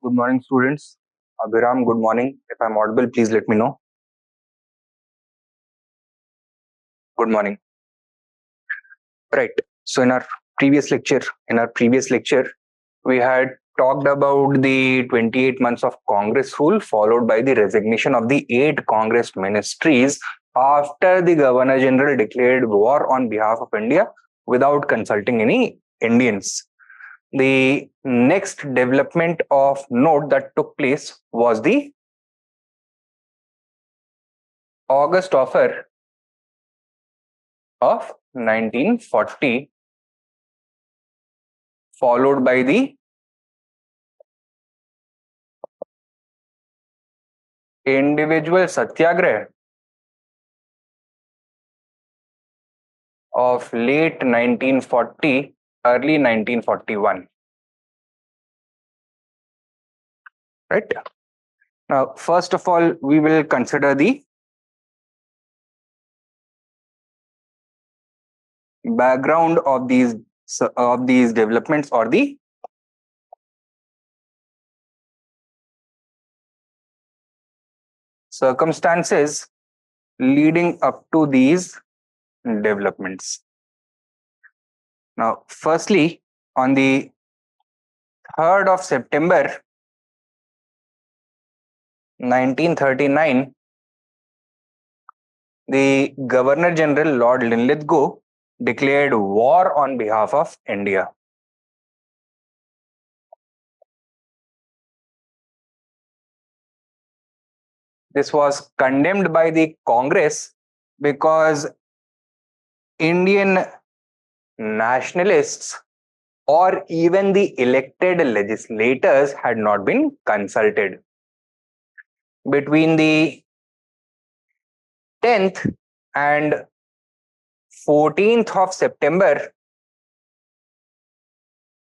Good morning, students. Abhiram, good morning. If I'm audible, please let me know. Good morning. Right. So in our previous lecture, we had talked about the 28 months of Congress rule, followed by the resignation of the 8 Congress ministries after the Governor General declared war on behalf of India without consulting any Indians. The next development of note that took place was the August offer of 1940, followed by the individual Satyagraha of late 1940, early 1941. Right? Now, first of all, we will consider the background of these developments, or the circumstances leading up to these developments. Now, firstly, on the 3rd of September 1939, the Governor General Lord Linlithgow declared war on behalf of India. This was condemned by the Congress because Indian nationalists or even the elected legislators had not been consulted. Between the 10th and 14th of September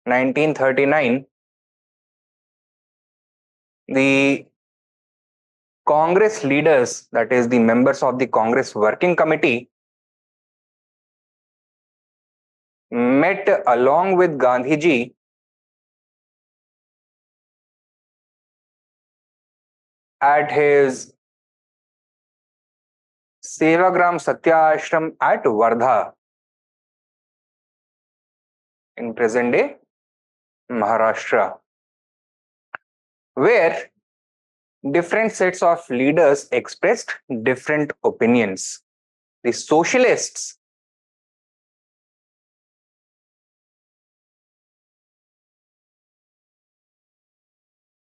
1939, the Congress leaders, that is the members of the Congress Working Committee, met along with Gandhiji at his Sevagram Satya Ashram at Wardha in present day Maharashtra, where different sets of leaders expressed different opinions. The socialists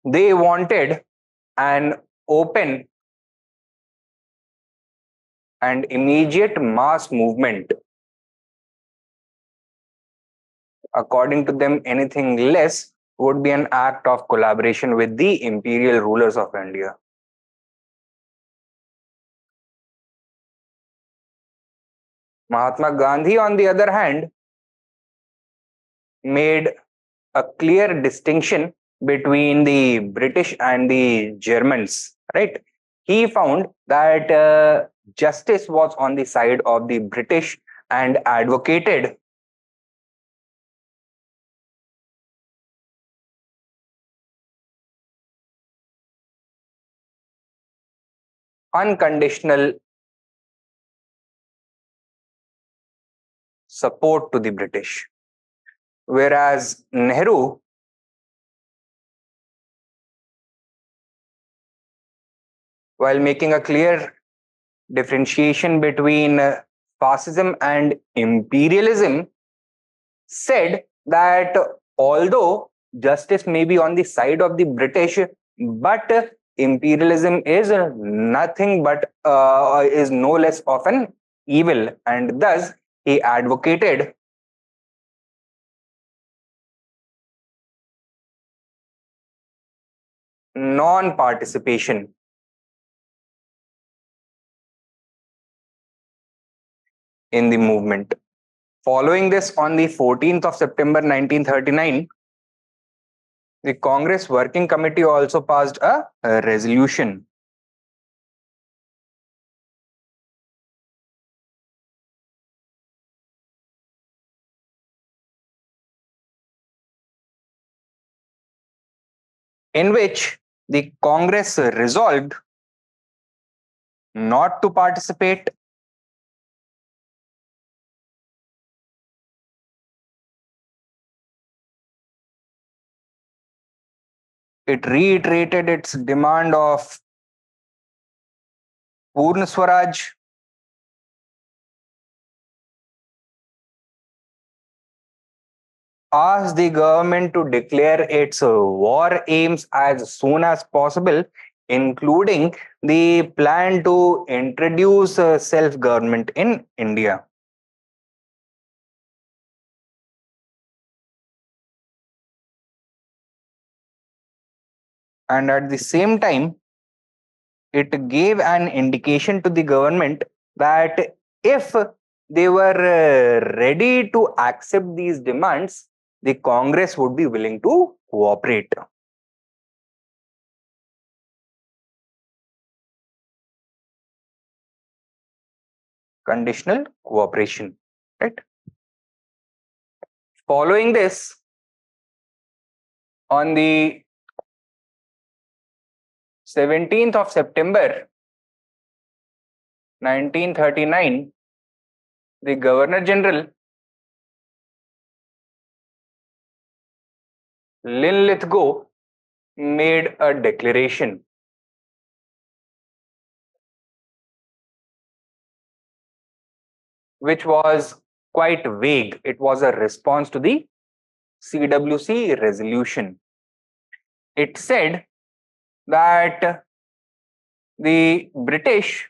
they wanted an open and immediate mass movement. According to them, anything less would be an act of collaboration with the imperial rulers of India. Mahatma Gandhi, on the other hand, made a clear distinction between the British and the Germans, right? He found that justice was on the side of the British and advocated unconditional support to the British. Whereas Nehru while making a clear differentiation between fascism and imperialism, said that although justice may be on the side of the British, but imperialism is nothing but is no less of an evil, and thus he advocated non-participation in the movement. Following this, on the 14th of September 1939, the Congress Working Committee also passed a resolution in which the Congress resolved not to participate. It reiterated its demand of Purna Swaraj, asked the government to declare its war aims as soon as possible, including the plan to introduce self government in India. And at the same time, it gave an indication to the government that if they were ready to accept these demands, the Congress would be willing to cooperate. Conditional cooperation, right? Following this, on the 17th of September 1939, the Governor General Linlithgow made a declaration which was quite vague. It was a response to the CWC resolution. It said that the British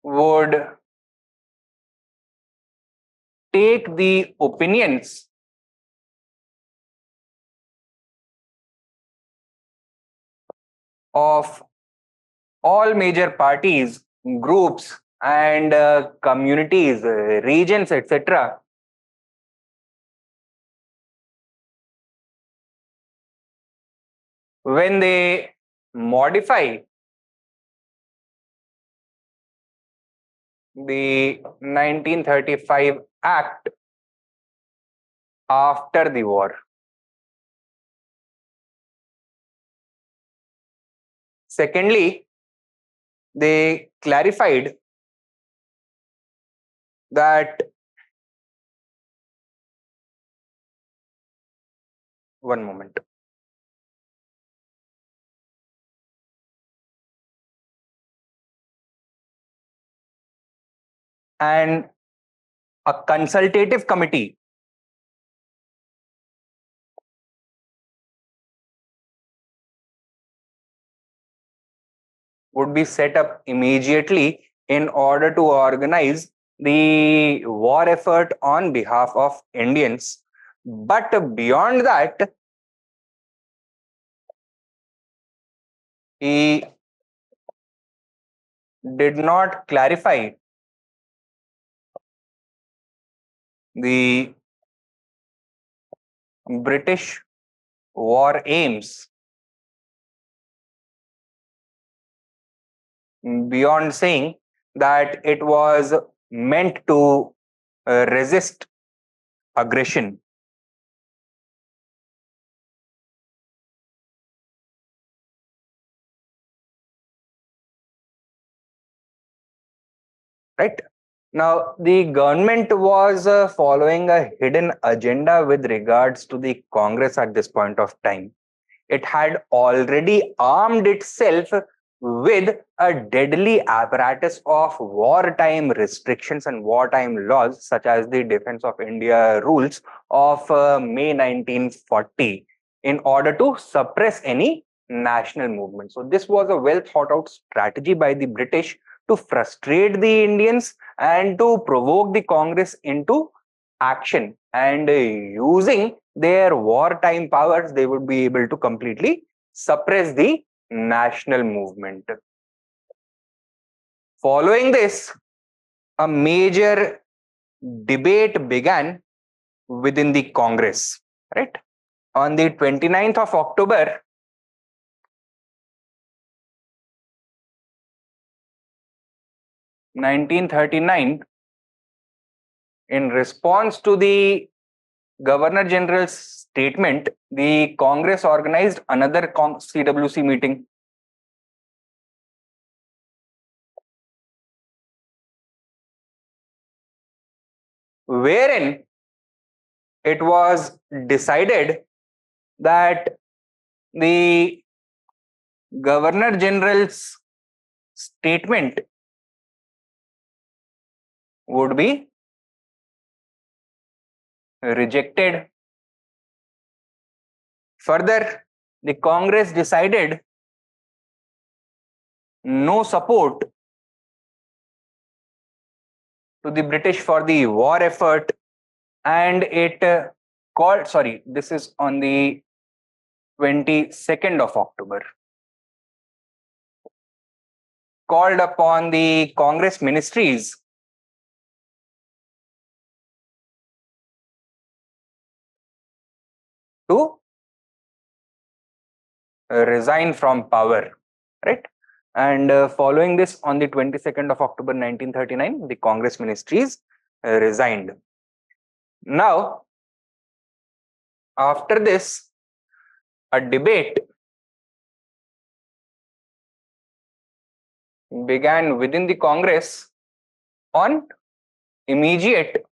would take the opinions of all major parties, groups, and communities, regions, etc., when they modify the 1935 Act after the war. Secondly, they clarified that one moment. And a consultative committee would be set up immediately in order to organize the war effort on behalf of Indians. But beyond that, he did not clarify the British war aims beyond saying that it was meant to resist aggression. Right? Now, the government was following a hidden agenda with regards to the Congress at this point of time. It had already armed itself with a deadly apparatus of wartime restrictions and wartime laws, such as the Defense of India rules of May 1940, in order to suppress any national movement. So, this was a well thought out strategy by the British to frustrate the Indians and to provoke the Congress into action. And using their wartime powers, they would be able to completely suppress the national movement. Following this, a major debate began within the Congress. Right? On the 29th of October, 1939, in response to the Governor General's statement, the Congress organized another CWC meeting. Wherein it was decided that the Governor General's statement would be rejected. Further, the Congress decided no support to the British for the war effort, and it this is on the 22nd of October, called upon the Congress ministries to resign from power, right? And following this, on the 22nd of October 1939, the Congress ministries resigned. Now, after this, a debate began within the Congress on immediate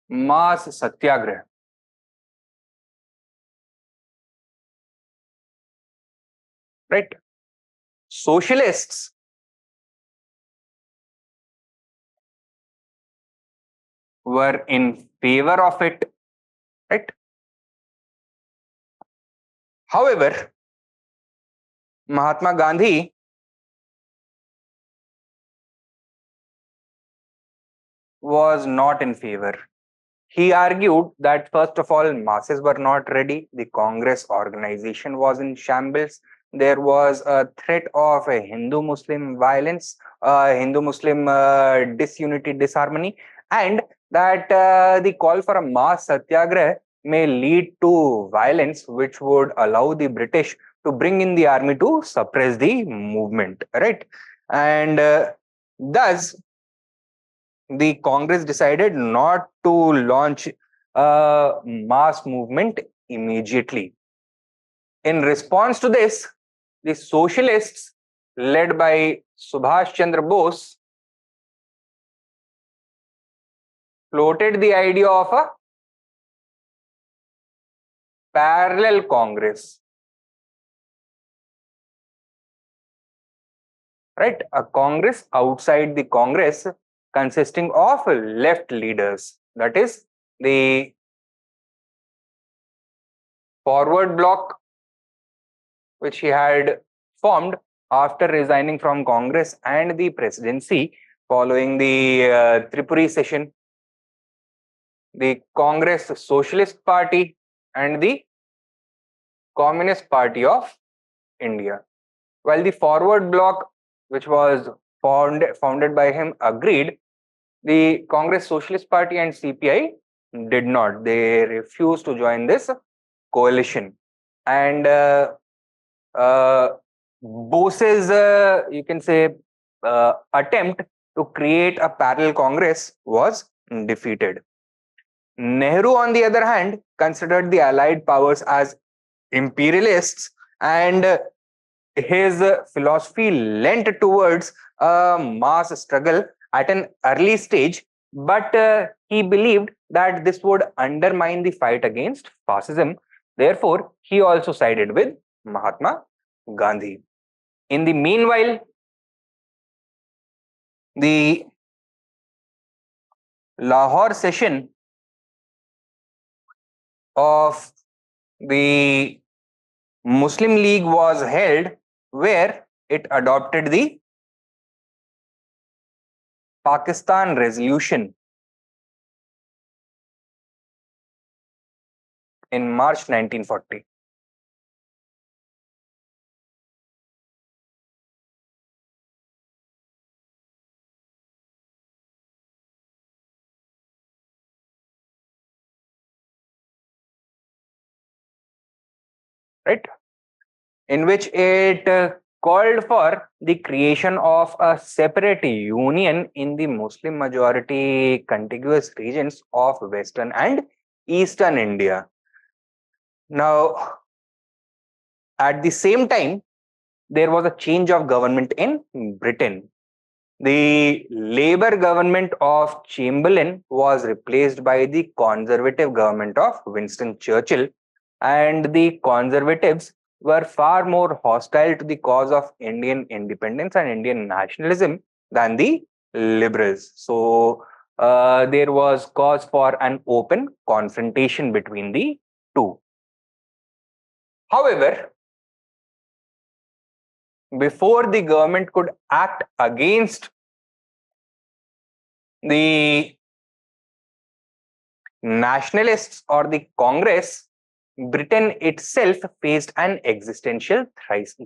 mass satyagraha. Right? Socialists were in favor of it, right? However, Mahatma Gandhi was not in favor. He argued that, first of all, masses were not ready. The Congress organization was in shambles. There was a threat of a Hindu-Muslim violence, Hindu-Muslim disunity, disharmony, and that the call for a mass satyagraha may lead to violence, which would allow the British to bring in the army to suppress the movement, right? And thus, the Congress decided not to launch a mass movement immediately. In response to this, the socialists, led by Subhash Chandra Bose, floated the idea of a parallel Congress. Right? A Congress outside the Congress, consisting of left leaders. That is, the forward bloc, which he had formed after resigning from Congress and the presidency following the Tripuri session, the Congress Socialist Party, and the Communist Party of India. While the forward bloc, which was founded by him, agreed, the Congress Socialist Party and CPI did not. They refused to join this coalition. And Bose's, you can say, attempt to create a parallel Congress was defeated. Nehru, on the other hand, considered the Allied powers as imperialists, and his philosophy lent towards a mass struggle at an early stage, but he believed that this would undermine the fight against fascism. Therefore, he also sided with Mahatma Gandhi. In the meanwhile, the Lahore session of the Muslim League was held, where it adopted the Pakistan resolution in March 1940. Right? In which it called for the creation of a separate union in the Muslim majority contiguous regions of Western and Eastern India. Now, at the same time, there was a change of government in Britain. The Labour government of Chamberlain was replaced by the Conservative government of Winston Churchill, and the Conservatives were far more hostile to the cause of Indian independence and Indian nationalism than the Liberals. So, there was cause for an open confrontation between the two. However, before the government could act against the nationalists or the Congress, Britain itself faced an existential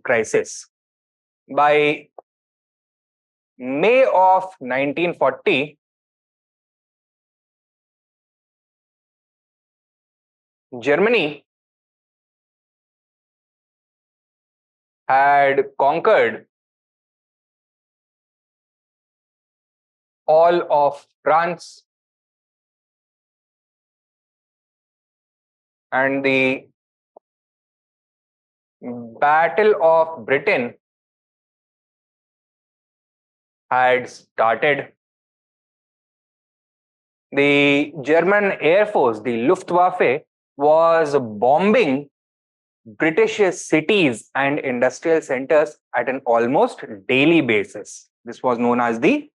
crisis. By May of 1940, Germany had conquered all of France, and the Battle of Britain had started. The German Air Force, the Luftwaffe, was bombing British cities and industrial centers at an almost daily basis. This was known as the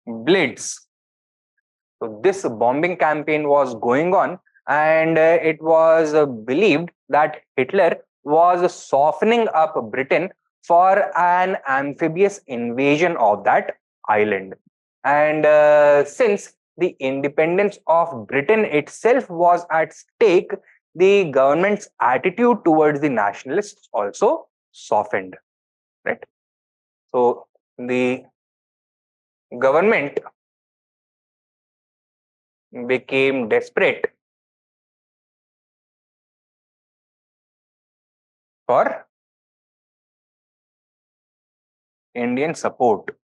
Blitz. So this bombing campaign was going on, and it was believed that Hitler was softening up Britain for an amphibious invasion of that island. And since the independence of Britain itself was at stake, the government's attitude towards the nationalists also softened, right? So the government became desperate for Indian support,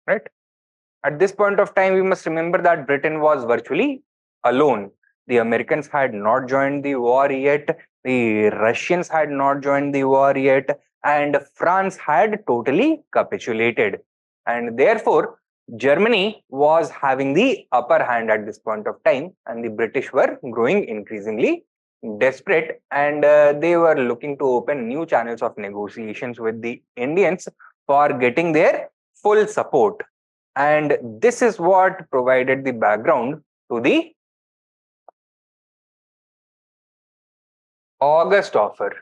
right? At this point of time, we must remember that Britain was virtually alone. The Americans had not joined the war yet, the Russians had not joined the war yet, and France had totally capitulated. And therefore, Germany was having the upper hand at this point of time, and the British were growing increasingly desperate, and they were looking to open new channels of negotiations with the Indians for getting their full support. And this is what provided the background to the August offer,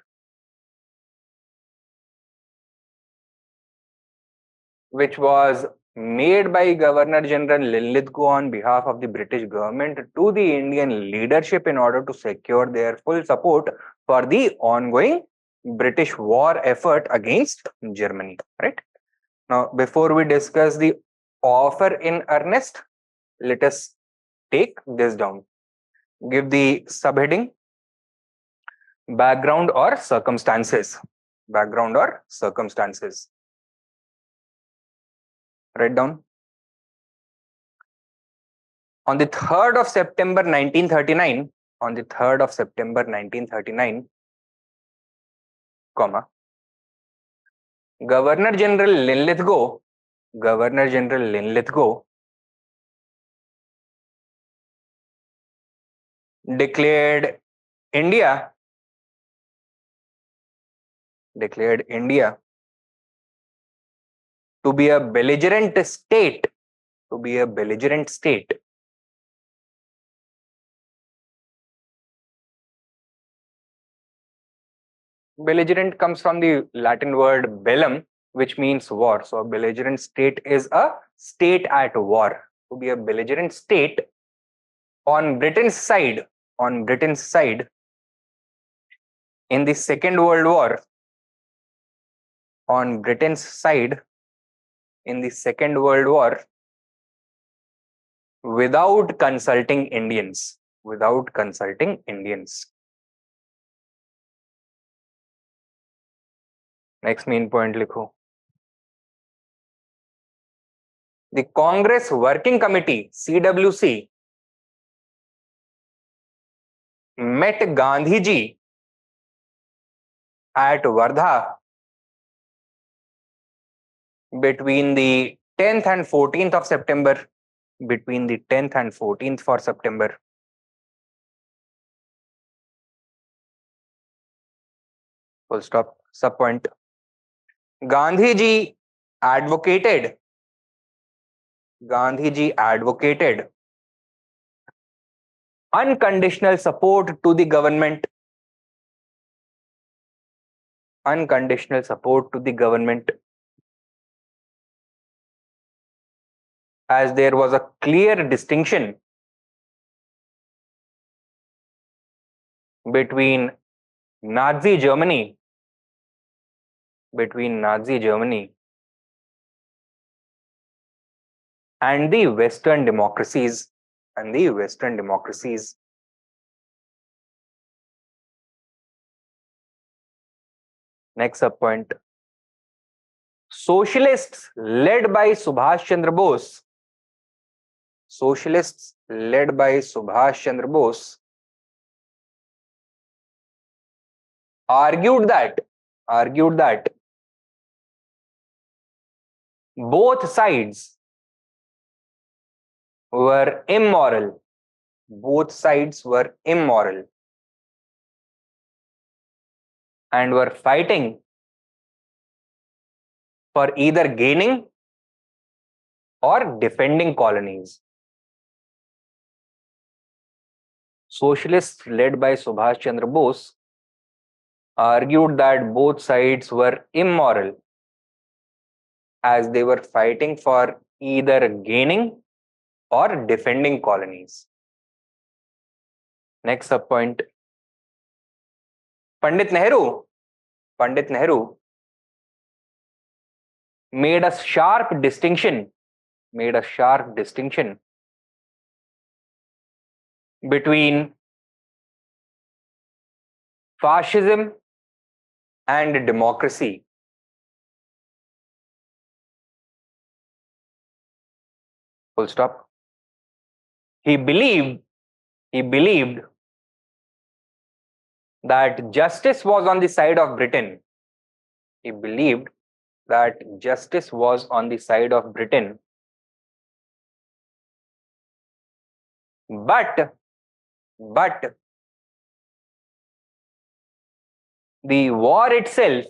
which was made by Governor General Linlithgow on behalf of the British government to the Indian leadership in order to secure their full support for the ongoing British war effort against Germany, right? Now, before we discuss the offer in earnest, let us take this down. Give the subheading background or circumstances. Background or circumstances. Write down. On the 3rd of September 1939, on the 3rd of September 1939, comma, Governor General Linlithgow declared India to be a belligerent state, Belligerent comes from the Latin word bellum, which means war. So a belligerent state is a state at war. To be a belligerent state on Britain's side, in the Second World War, on Britain's side in the Second World War, without consulting Indians. Next main point लिखो. The Congress Working Committee (CWC) met Gandhi ji at Wardha between the 10th and 14th of September. Between the 10th and 14th for September. Full stop. Sub point. Gandhi ji advocated unconditional support to the government. Unconditional support to the government, as there was a clear distinction between Nazi Germany and the Western democracies. Next sub point. Socialists led by Subhash Chandra Bose. Argued that both sides were immoral. And were fighting for either gaining or defending colonies. Socialists led by Subhash Chandra Bose argued that both sides were immoral, as they were fighting for either gaining or defending colonies. Next sub point. Pandit Nehru made a sharp distinction between fascism and democracy. Full stop. He believed that justice was on the side of Britain. But the war itself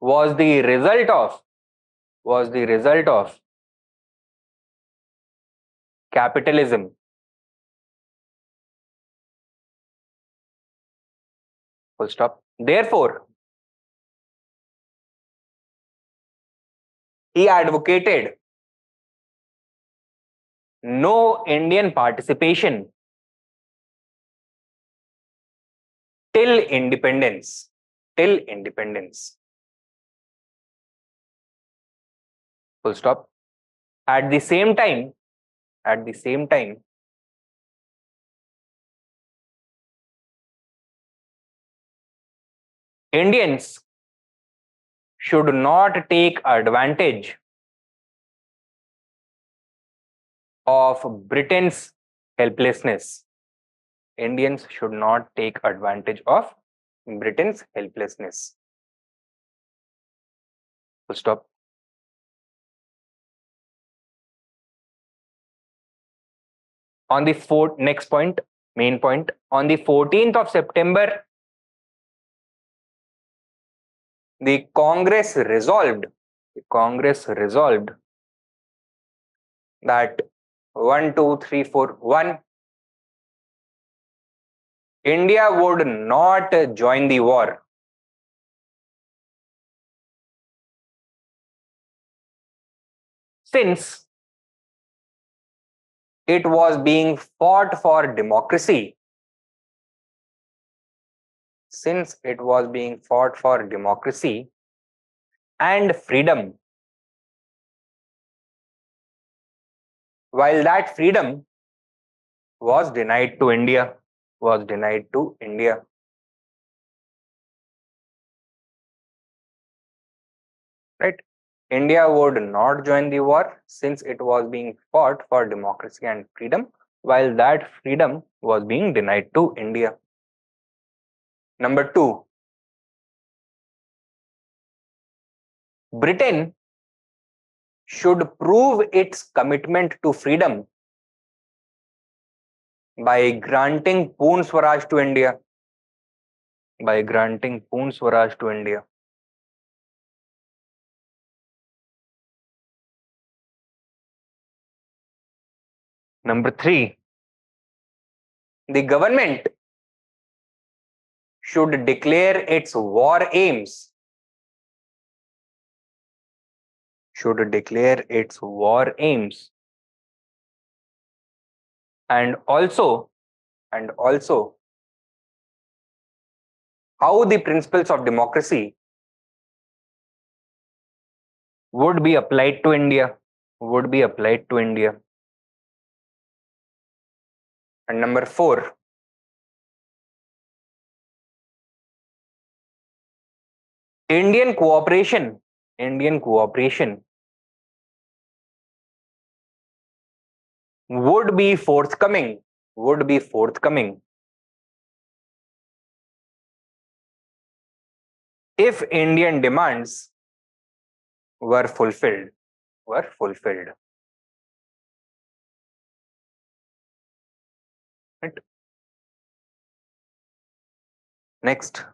was the result of capitalism. Full stop. Therefore, he advocated no Indian participation till independence. Full stop. At the same time, Indians should not take advantage of Britain's helplessness. Indians should not take advantage of Britain's helplessness. Full stop. On the next point, main point, on the 14th of September, the Congress resolved that 1, 2, 3, 4, 1, India would not join the war. Since it was being fought for democracy. And freedom, while that freedom was denied to India. was denied to India? Right? India would not join the war since it was being fought for democracy and freedom, while that freedom was being denied to India. Number two, Britain should prove its commitment to freedom by granting Poon Swaraj to India. By granting Poon Swaraj to India. Number three, the government should declare its war aims. Should declare its war aims. And also how the principles of democracy would be applied to India. Would be applied to India. And number four, Indian cooperation would be forthcoming if Indian demands were fulfilled. Right? Next,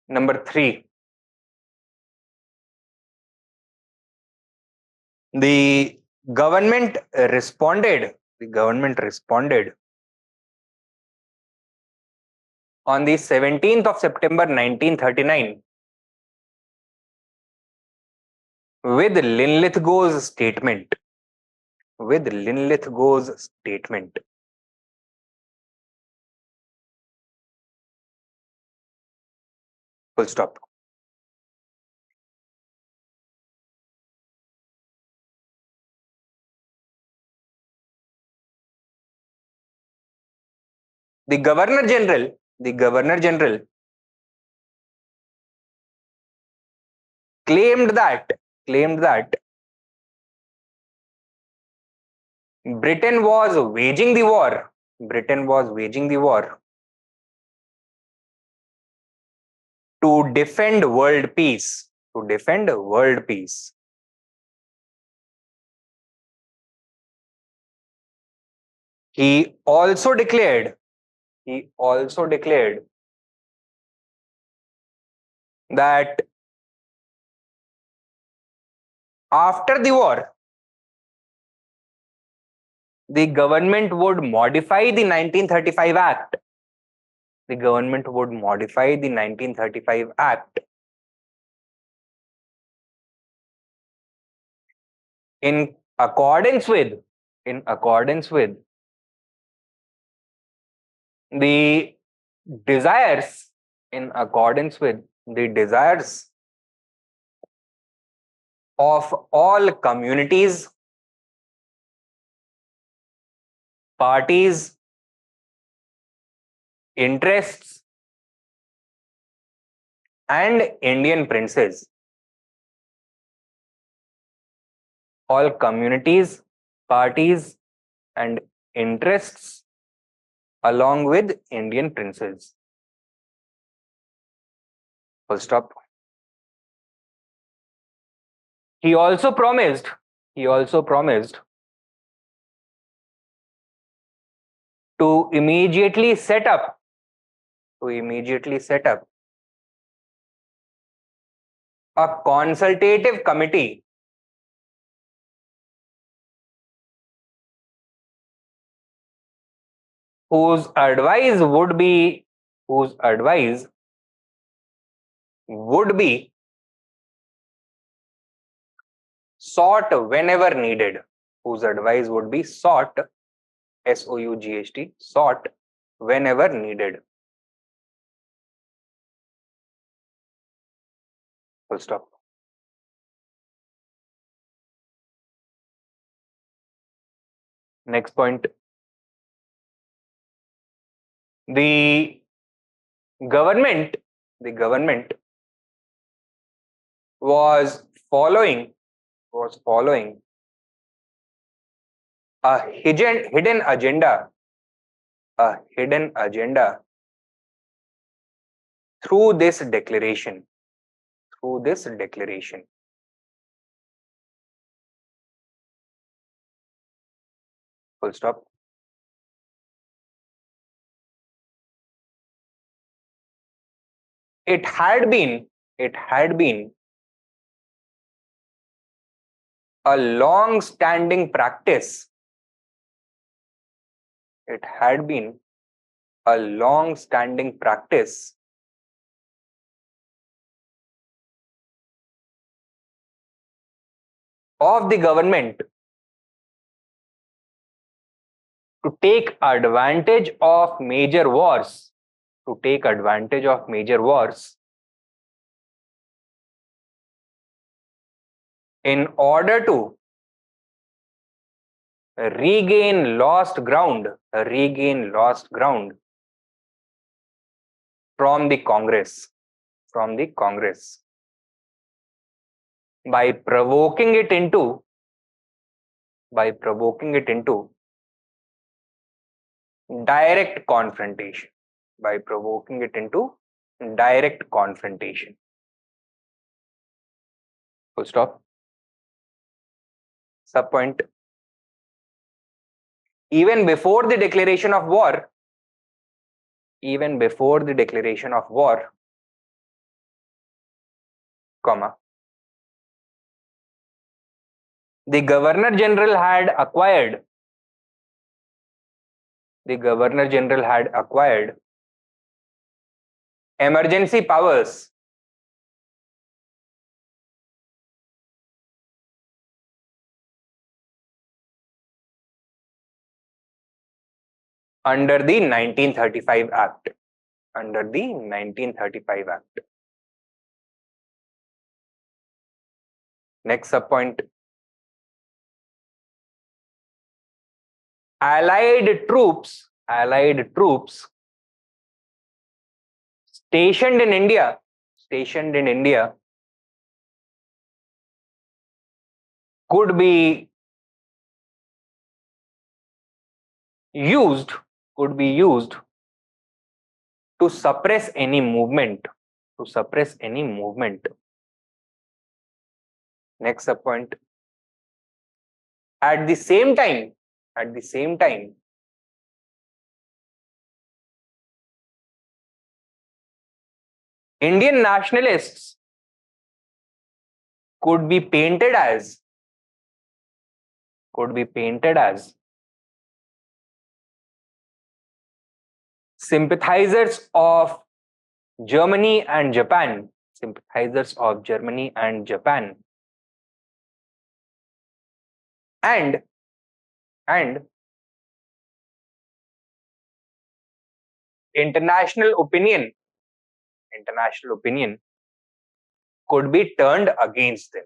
number three, the government responded on the 17th of September 1939 with Linlithgow's statement. Full stop. The Governor General claimed that Britain was waging the war to defend world peace. He also declared that after the war, the government would modify the 1935 Act. In accordance with the desires of all communities, parties, interests, and Indian princes. All communities, parties, and interests along with Indian princes. Full stop. He also promised to immediately set up a consultative committee whose advice would be sought whenever needed. Sought whenever needed. Full stop. Next point. The government was following a hidden agenda through this declaration. Full stop. It had been a long-standing practice. It had been a long-standing practice of the government to take advantage of major wars, in order to regain lost ground from the Congress, by provoking it into direct confrontation. Full stop. Sub point. Even before the declaration of war, comma, the Governor General had acquired emergency powers under the 1935 Act. Next sub point. Allied troops stationed in India could be used to suppress any movement. Next sub point. At the same time, Indian nationalists could be painted as sympathizers of Germany and Japan, and international opinion could be turned against them.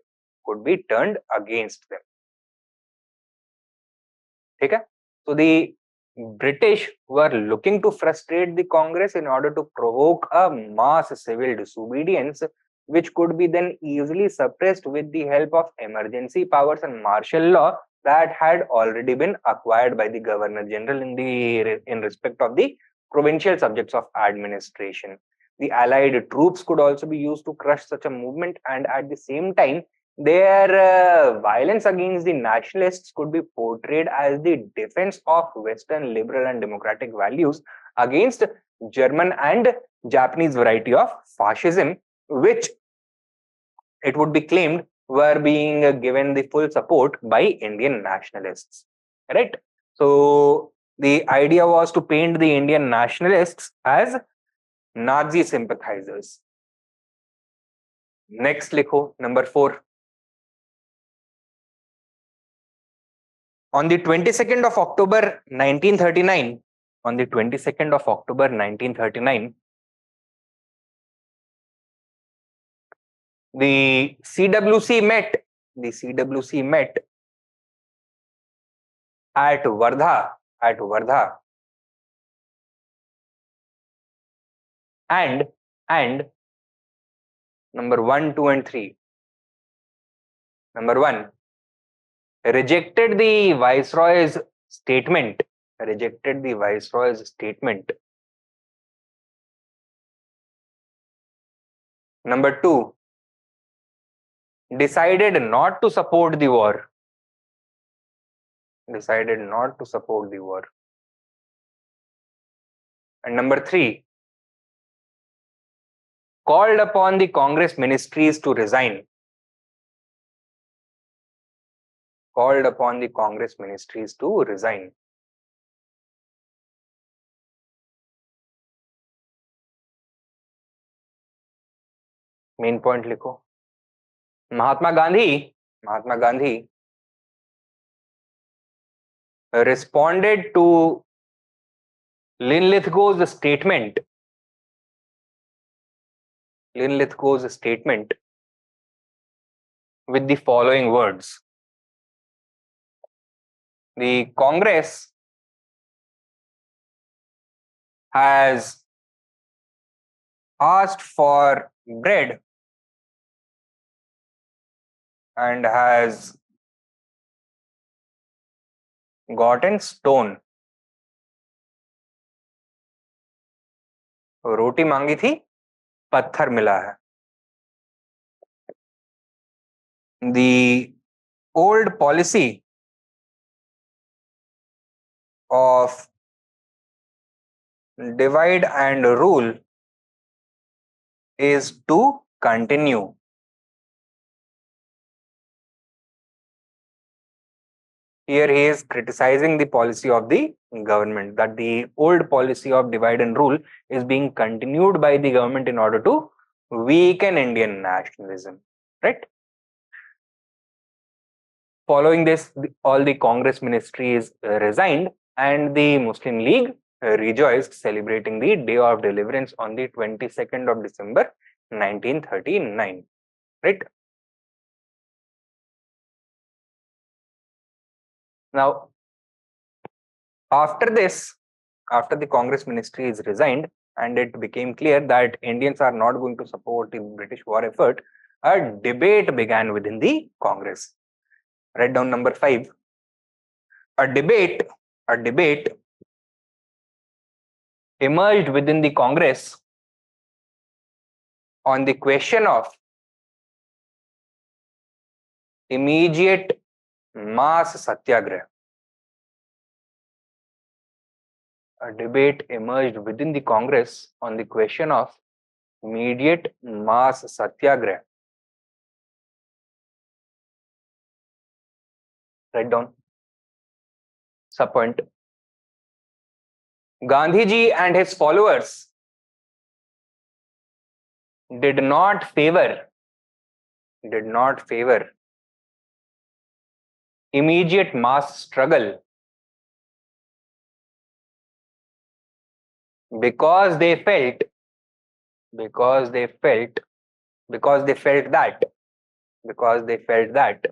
Okay? So the British were looking to frustrate the Congress in order to provoke a mass civil disobedience, which could be then easily suppressed with the help of emergency powers and martial law that had already been acquired by the Governor General in respect of the provincial subjects of administration. The Allied troops could also be used to crush such a movement, and at the same time, their violence against the nationalists could be portrayed as the defense of Western liberal and democratic values against German and Japanese variety of fascism, which it would be claimed were being given the full support by Indian nationalists. Right? So the idea was to paint the Indian nationalists as Nazi sympathizers. Next likho, number 4. On the 22nd of October 1939, the CWC met at Wardha and number 1, 2, and 3. Number 1, rejected the Viceroy's statement. Rejected the Viceroy's statement. Number 2, decided not to support the war. Decided not to support the war. And number 3, called upon the Congress ministries to resign. Called upon the Congress ministries to resign. Main point लिखो. Mahatma Gandhi responded to Linlithgow's statement. Linlithgow's statement with the following words. The Congress has asked for bread and has gotten stone. रोटी मांगी थी, पत्थर मिला है. The old policy of divide and rule is to continue. Here he is criticizing the policy of the government, that the old policy of divide and rule is being continued by the government in order to weaken Indian nationalism, right? Following this, all the Congress ministries resigned and the Muslim League rejoiced, celebrating the Day of Deliverance on the 22nd of December 1939, right? Now, after this, after the Congress ministry is resigned and it became clear that Indians are not going to support the British war effort, a debate began within the Congress. Write down number 5. A debate emerged within the Congress on the question of immediate mass satyagraha. A debate emerged within the Congress on the question of immediate mass satyagraha. Write down. Subpoint. Gandhiji and his followers did not favor immediate mass struggle because they felt that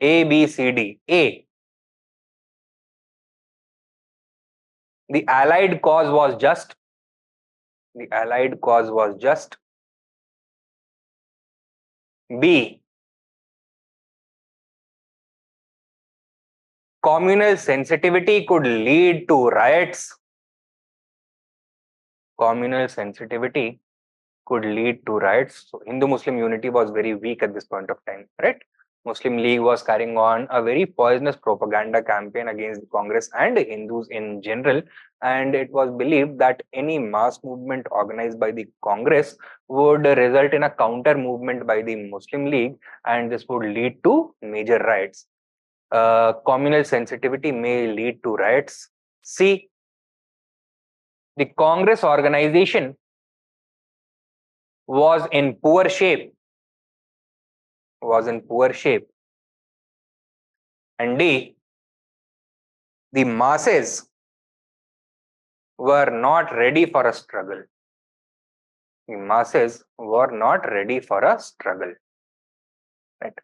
A, B, C, D. A, the Allied cause was just. B, communal sensitivity could lead to riots. So Hindu-Muslim unity was very weak at this point of time, right? Muslim League was carrying on a very poisonous propaganda campaign against the Congress and Hindus in general, and it was believed that any mass movement organized by the Congress would result in a counter movement by the Muslim League, and this would lead to major riots. Communal sensitivity may lead to riots. C, the Congress organization was in poor shape. And D, the masses were not ready for a struggle. Right?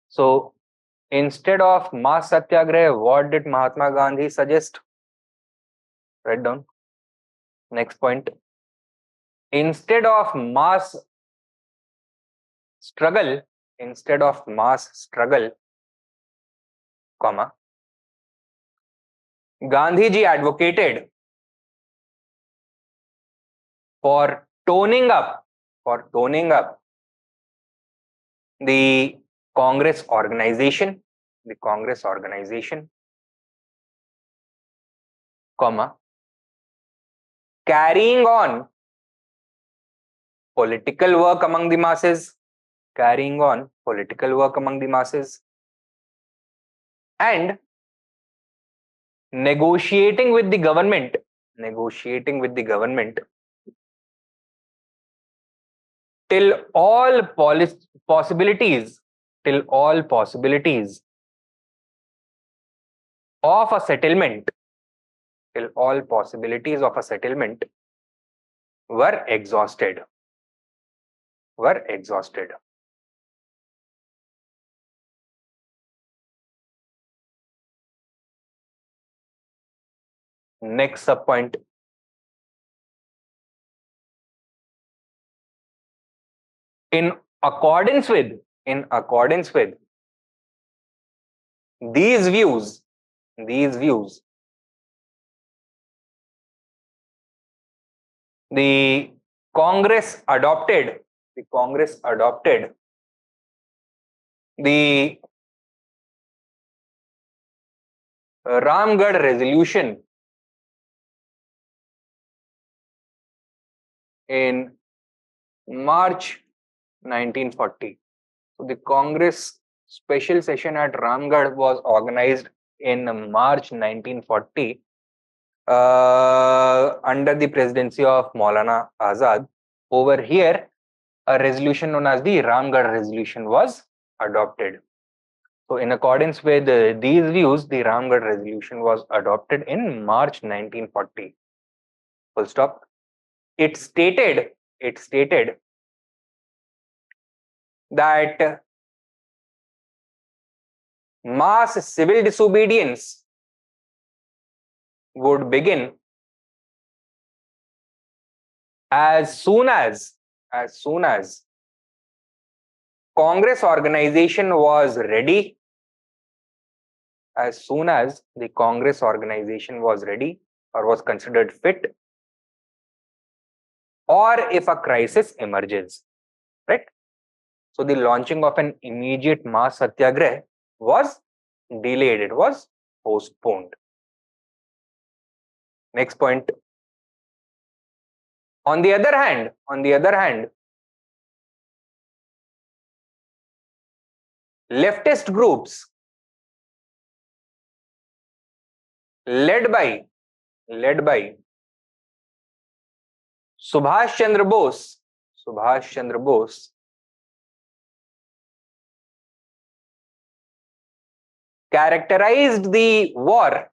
So instead of mass satyagraha, what did Mahatma Gandhi suggest? Write down. Next point. Instead of mass struggle, comma, Gandhiji advocated for toning up the Congress organization, comma, carrying on political work among the masses, and negotiating with the government till all possibilities of a settlement were exhausted. Next subpoint. In accordance with these views, the Congress adopted the Ramgarh resolution in March 1940. So the Congress special session at Ramgarh was organized in March 1940 under the presidency of Maulana Azad. Over here, a resolution known as the Ramgarh resolution was adopted. So in accordance with these views, the Ramgarh resolution was adopted in March 1940. Full stop. It stated that mass civil disobedience would begin as soon as Congress organization was ready, as soon as the Congress organization was ready or was considered fit, or if a crisis emerges, right? So the launching of an immediate mass satyagraha was delayed, it was postponed. Next point. On the other hand, leftist groups led by Subhash Chandra Bose characterized the war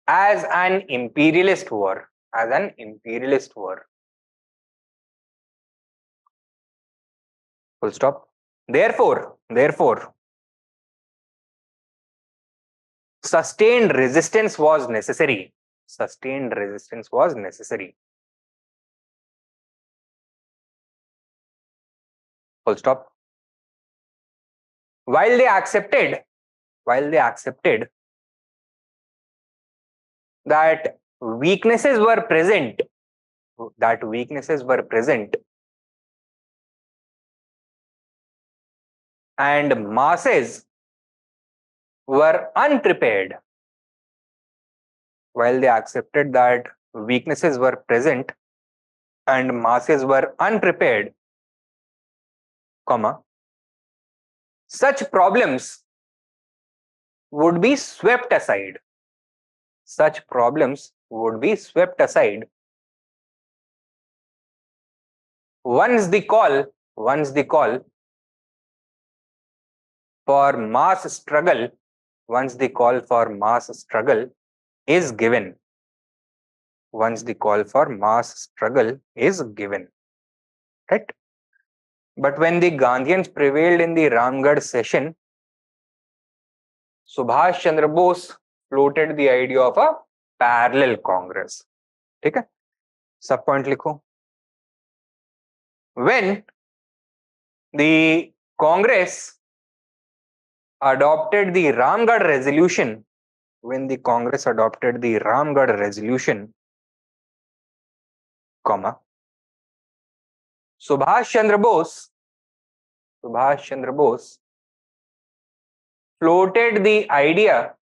as an imperialist war. Full stop. Therefore, sustained resistance was necessary. Full stop. While they accepted that weaknesses were present, and masses were unprepared, comma, such problems would be swept aside. Once the call for mass struggle is given. Right? But when the Gandhians prevailed in the Ramgarh session, Subhash Chandra Bose floated the idea of a parallel Congress. ठीक है, सब point लिखो. When the Congress adopted the Ramgarh resolution, comma, Subhash Chandra Bose floated the idea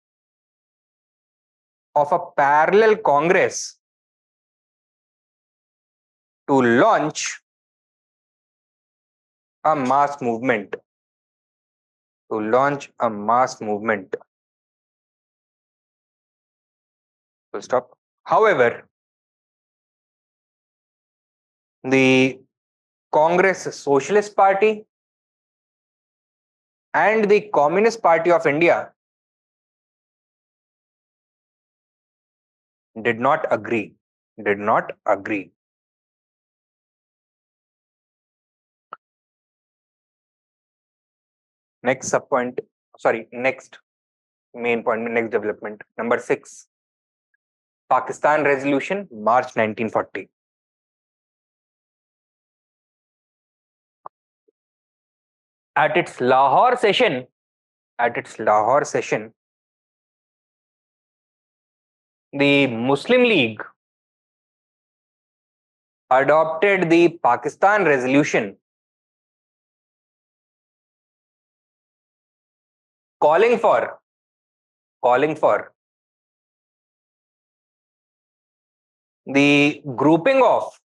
of a parallel Congress to launch a mass movement. Full stop. However, the Congress Socialist Party and the Communist Party of India did not agree. Next main point, next development. Number 6, Pakistan Resolution, March 1940. At its Lahore session, the Muslim League adopted the Pakistan Resolution calling for the grouping of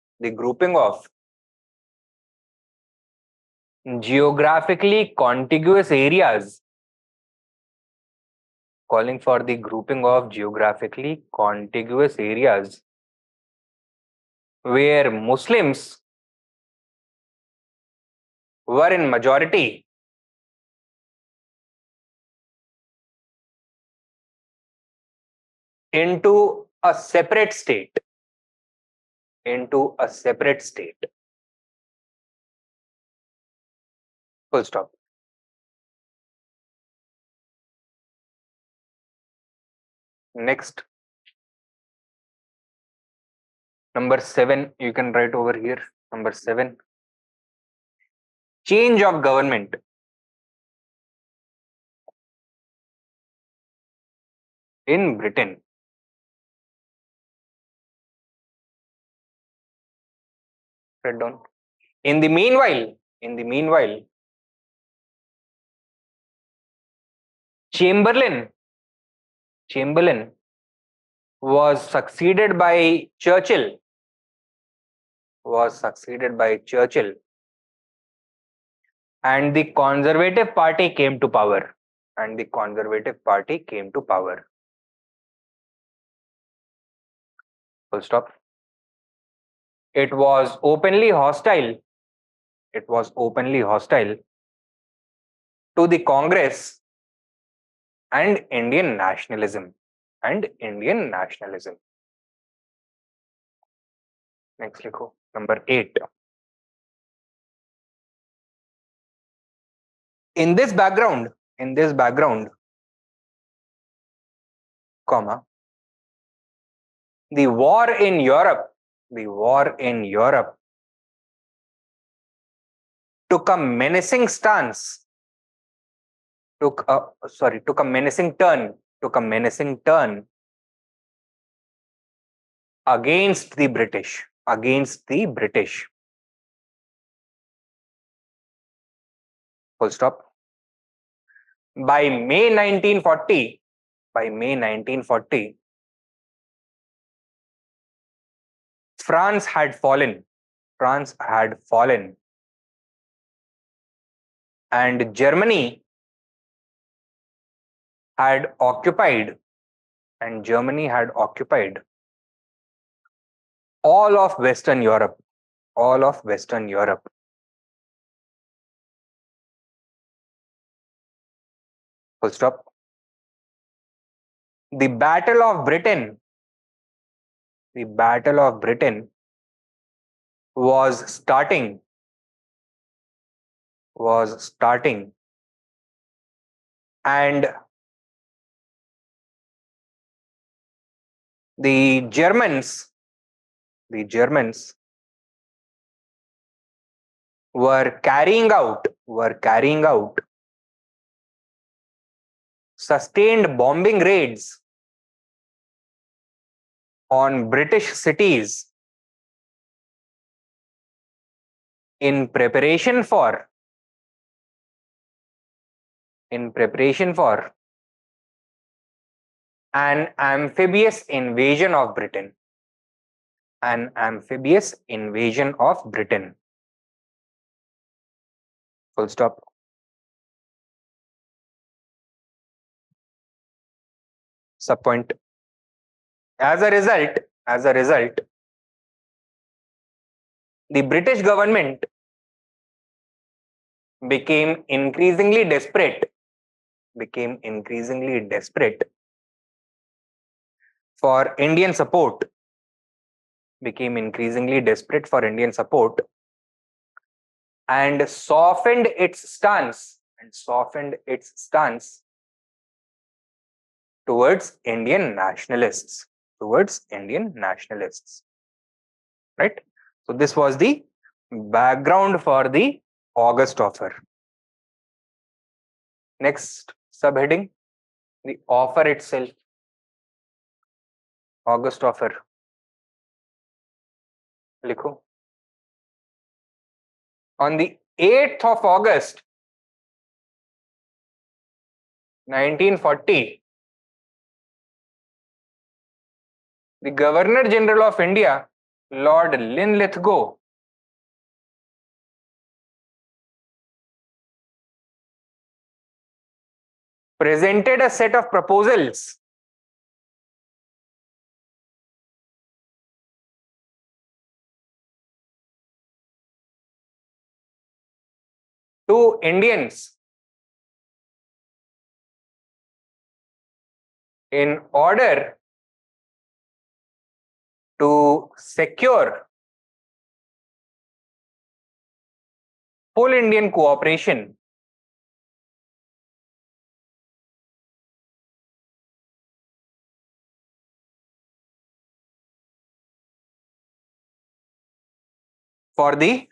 geographically contiguous areas, where Muslims were in majority into a separate state. Full stop. Next, number 7, you can write over here. Number 7, change of government. In Britain. Write down. In the meanwhile, Chamberlain was succeeded by Churchill. And the Conservative Party came to power. Full stop. It was openly hostile to the Congress and Indian nationalism. Next, likho. Number 8. In this background, comma, the war in Europe took a menacing stance. Took a menacing turn against the British. Full stop. By May 1940, France had fallen, and Germany had occupied all of Western Europe. Full stop. The Battle of Britain was starting and the Germans were carrying out sustained bombing raids on British cities in preparation for an amphibious invasion of Britain. Full stop. Subpoint. As a result, the British government became increasingly desperate for Indian support, and softened its stance towards Indian nationalists. Right? So this was the background for the August offer. Next subheading, the offer itself. August offer. Likho. On the 8th of August 1940, the Governor General of India, Lord Linlithgow, presented a set of proposals to Indians in order to secure full Indian cooperation for the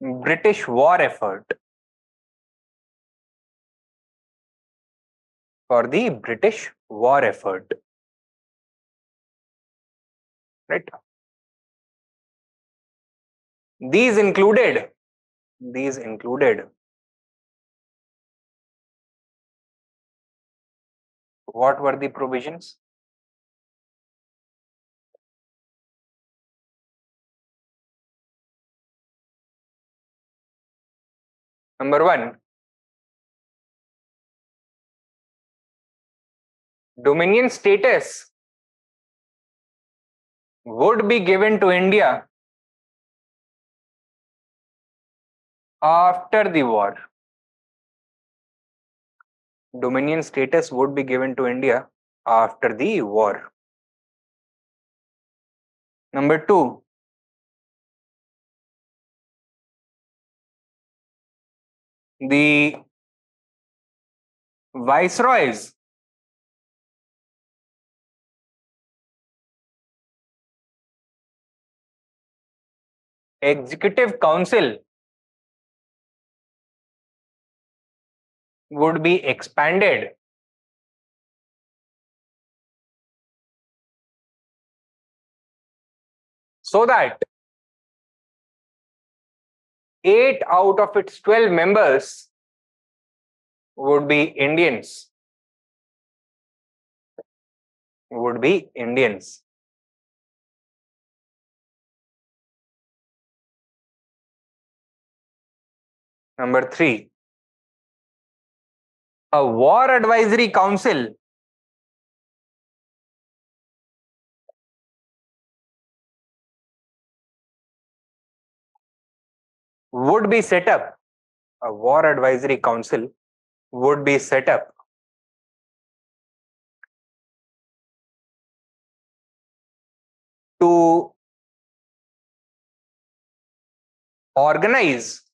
British war effort. Right? These included what were the provisions? Number 1, dominion status would be given to India after the war. Dominion status would be given to India after the war. Number 2, the viceroys executive council would be expanded so that 8 out of its 12 members would be Indians. Number 3, a war advisory council would be set up. A war advisory council would be set up to organize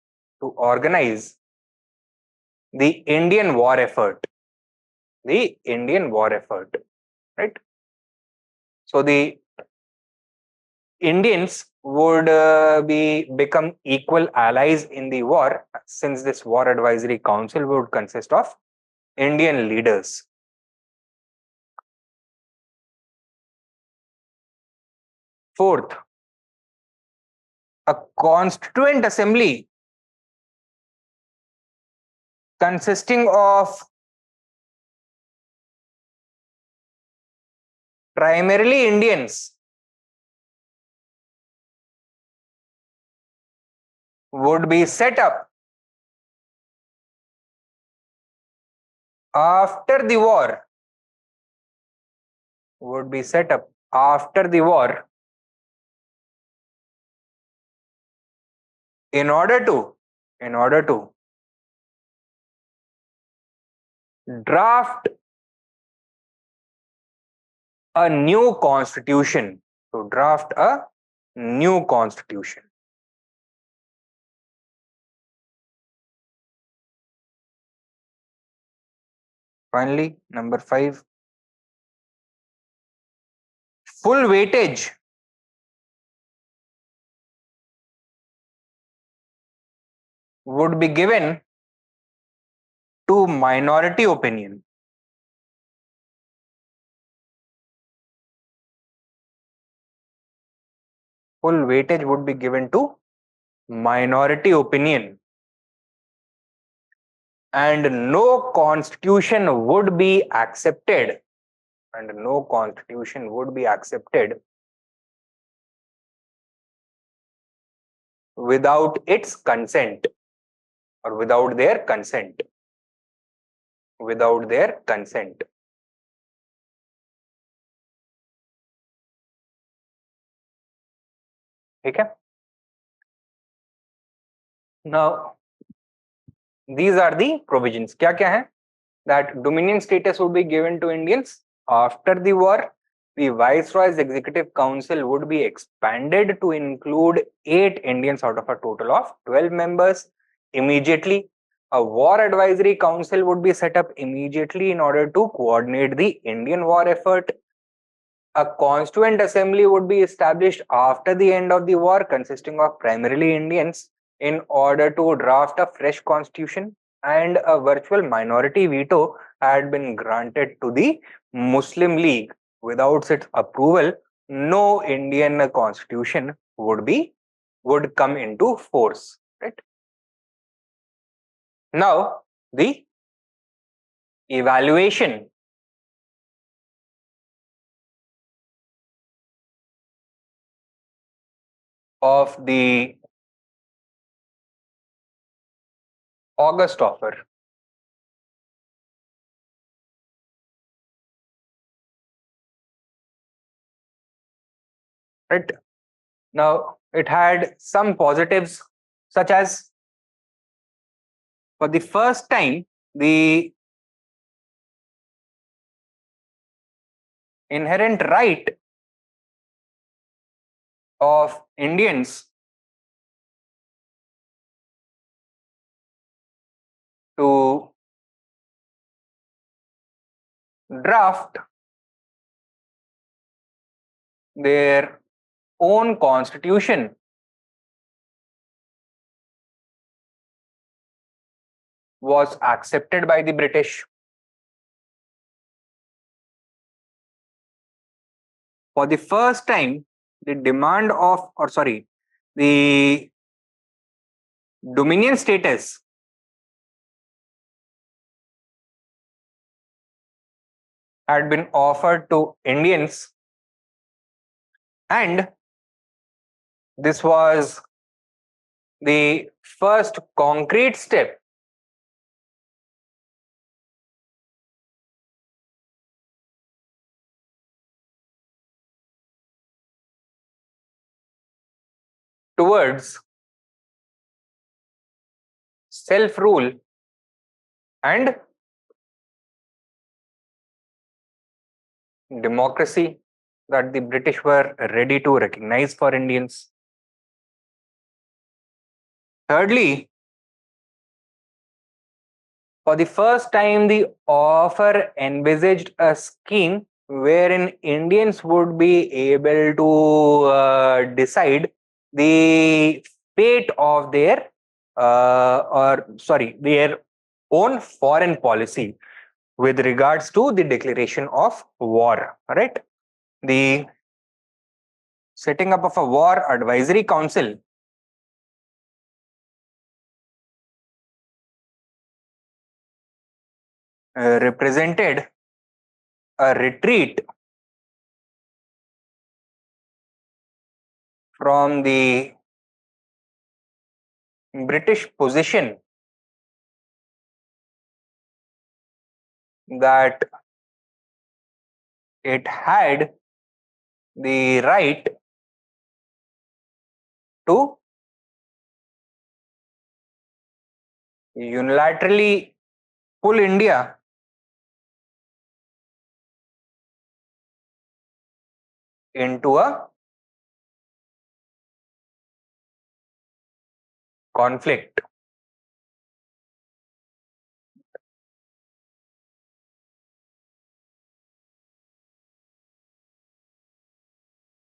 the Indian war effort. the Indian war effort, right? So the Indians would become equal allies in the war, since this war advisory council would consist of Indian leaders. Fourth, a constituent assembly consisting of primarily Indians would be set up after the war, in order to draft a new constitution. Finally, number 5, full weightage would be given to minority opinion. Full weightage would be given to minority opinion, and no constitution would be accepted, without its consent, or without their consent. Okay. Now, these are the provisions. क्या क्या है? That dominion status would be given to Indians after the war. The Viceroy's Executive Council would be expanded to include 8 Indians out of a total of 12 members immediately. A War Advisory Council would be set up immediately in order to coordinate the Indian war effort. A Constituent Assembly would be established after the end of the war, consisting of primarily Indians, in order to draft a fresh constitution, and a virtual minority veto had been granted to the Muslim League. Without its approval, no Indian constitution would come into force. Right? Now, the evaluation of the August offer. Right? Now, it had some positives, such as, for the first time, the inherent right of Indians to draft their own constitution was accepted by the British. For the first time, the the dominion status had been offered to Indians, and this was the first concrete step towards self-rule and democracy that the British were ready to recognize for Indians. Thirdly, For the first time, the offer envisaged a scheme wherein Indians would be able to decide the fate of their their own foreign policy with regards to the declaration of war, right? The setting up of a war advisory council represented a retreat from the British position that it had the right to unilaterally pull India into a conflict.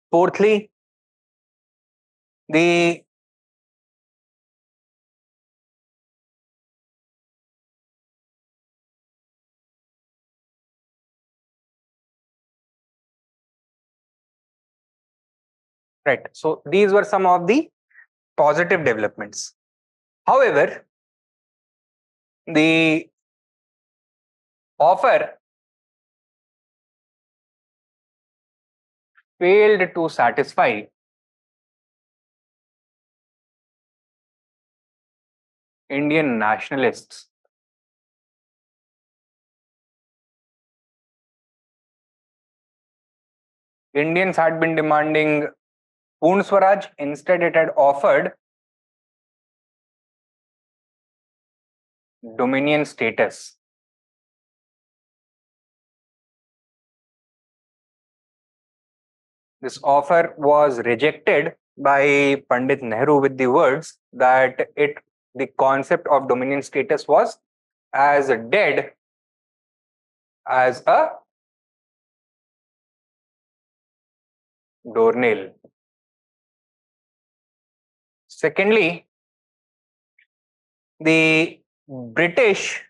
Fourthly, the right. So these were some of the positive developments. However, the offer failed to satisfy Indian nationalists. Indians had been demanding Poon Swaraj, instead, it had offered dominion status. This offer was rejected by Pandit Nehru with the words that the concept of dominion status was as dead as a doornail. Secondly, the British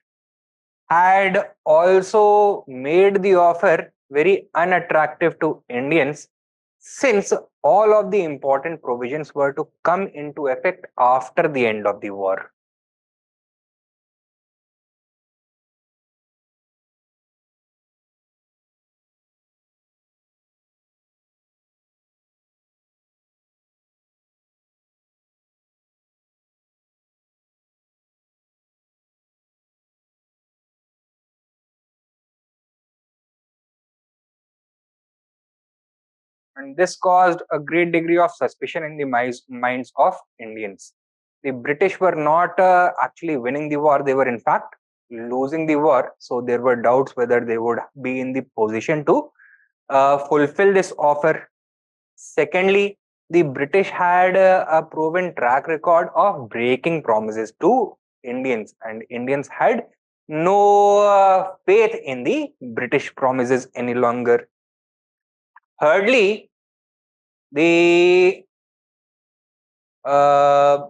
had also made the offer very unattractive to Indians, since all of the important provisions were to come into effect after the end of the war. And this caused a great degree of suspicion in the minds of Indians. The British were not actually winning the war, they were in fact losing the war. So there were doubts whether they would be in the position to fulfill this offer. Secondly, the British had a proven track record of breaking promises to Indians, and Indians had no faith in the British promises any longer. Thirdly, the uh,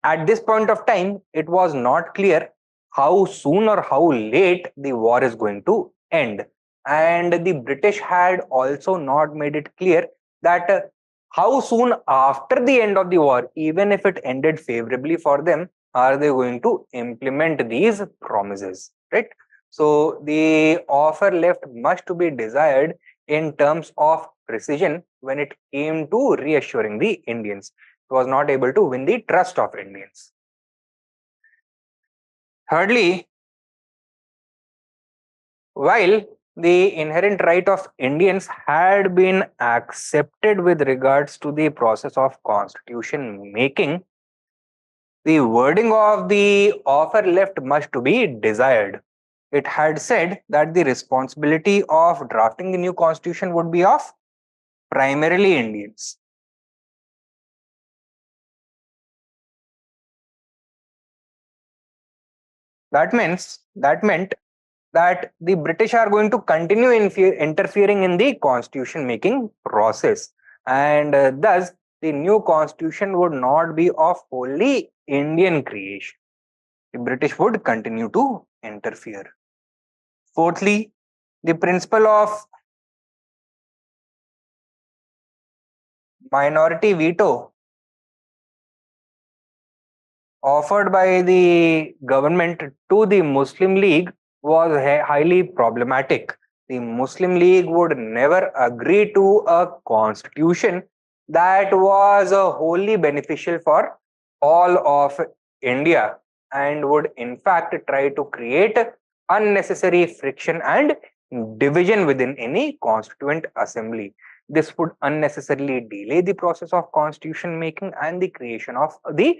at this point of time, it was not clear how soon or how late the war is going to end. And the British had also not made it clear that how soon after the end of the war, even if it ended favorably for them, are they going to implement these promises, right? So the offer left much to be desired in terms of precision when it came to reassuring the Indians. Was not able to win the trust of Indians. Thirdly, while the inherent right of Indians had been accepted with regards to the process of constitution making, the wording of the offer left much to be desired. It had said that the responsibility of drafting the new constitution would be of primarily Indians. That meant that the British are going to continue interfering in the constitution making process, and thus the new constitution would not be of wholly Indian creation. The British would continue to interfere. Fourthly, the principle of minority veto offered by the government to the Muslim League was highly problematic. The Muslim League would never agree to a constitution that was wholly beneficial for all of India, and would in fact try to create unnecessary friction and division within any constituent assembly. This would unnecessarily delay the process of constitution making and the creation of the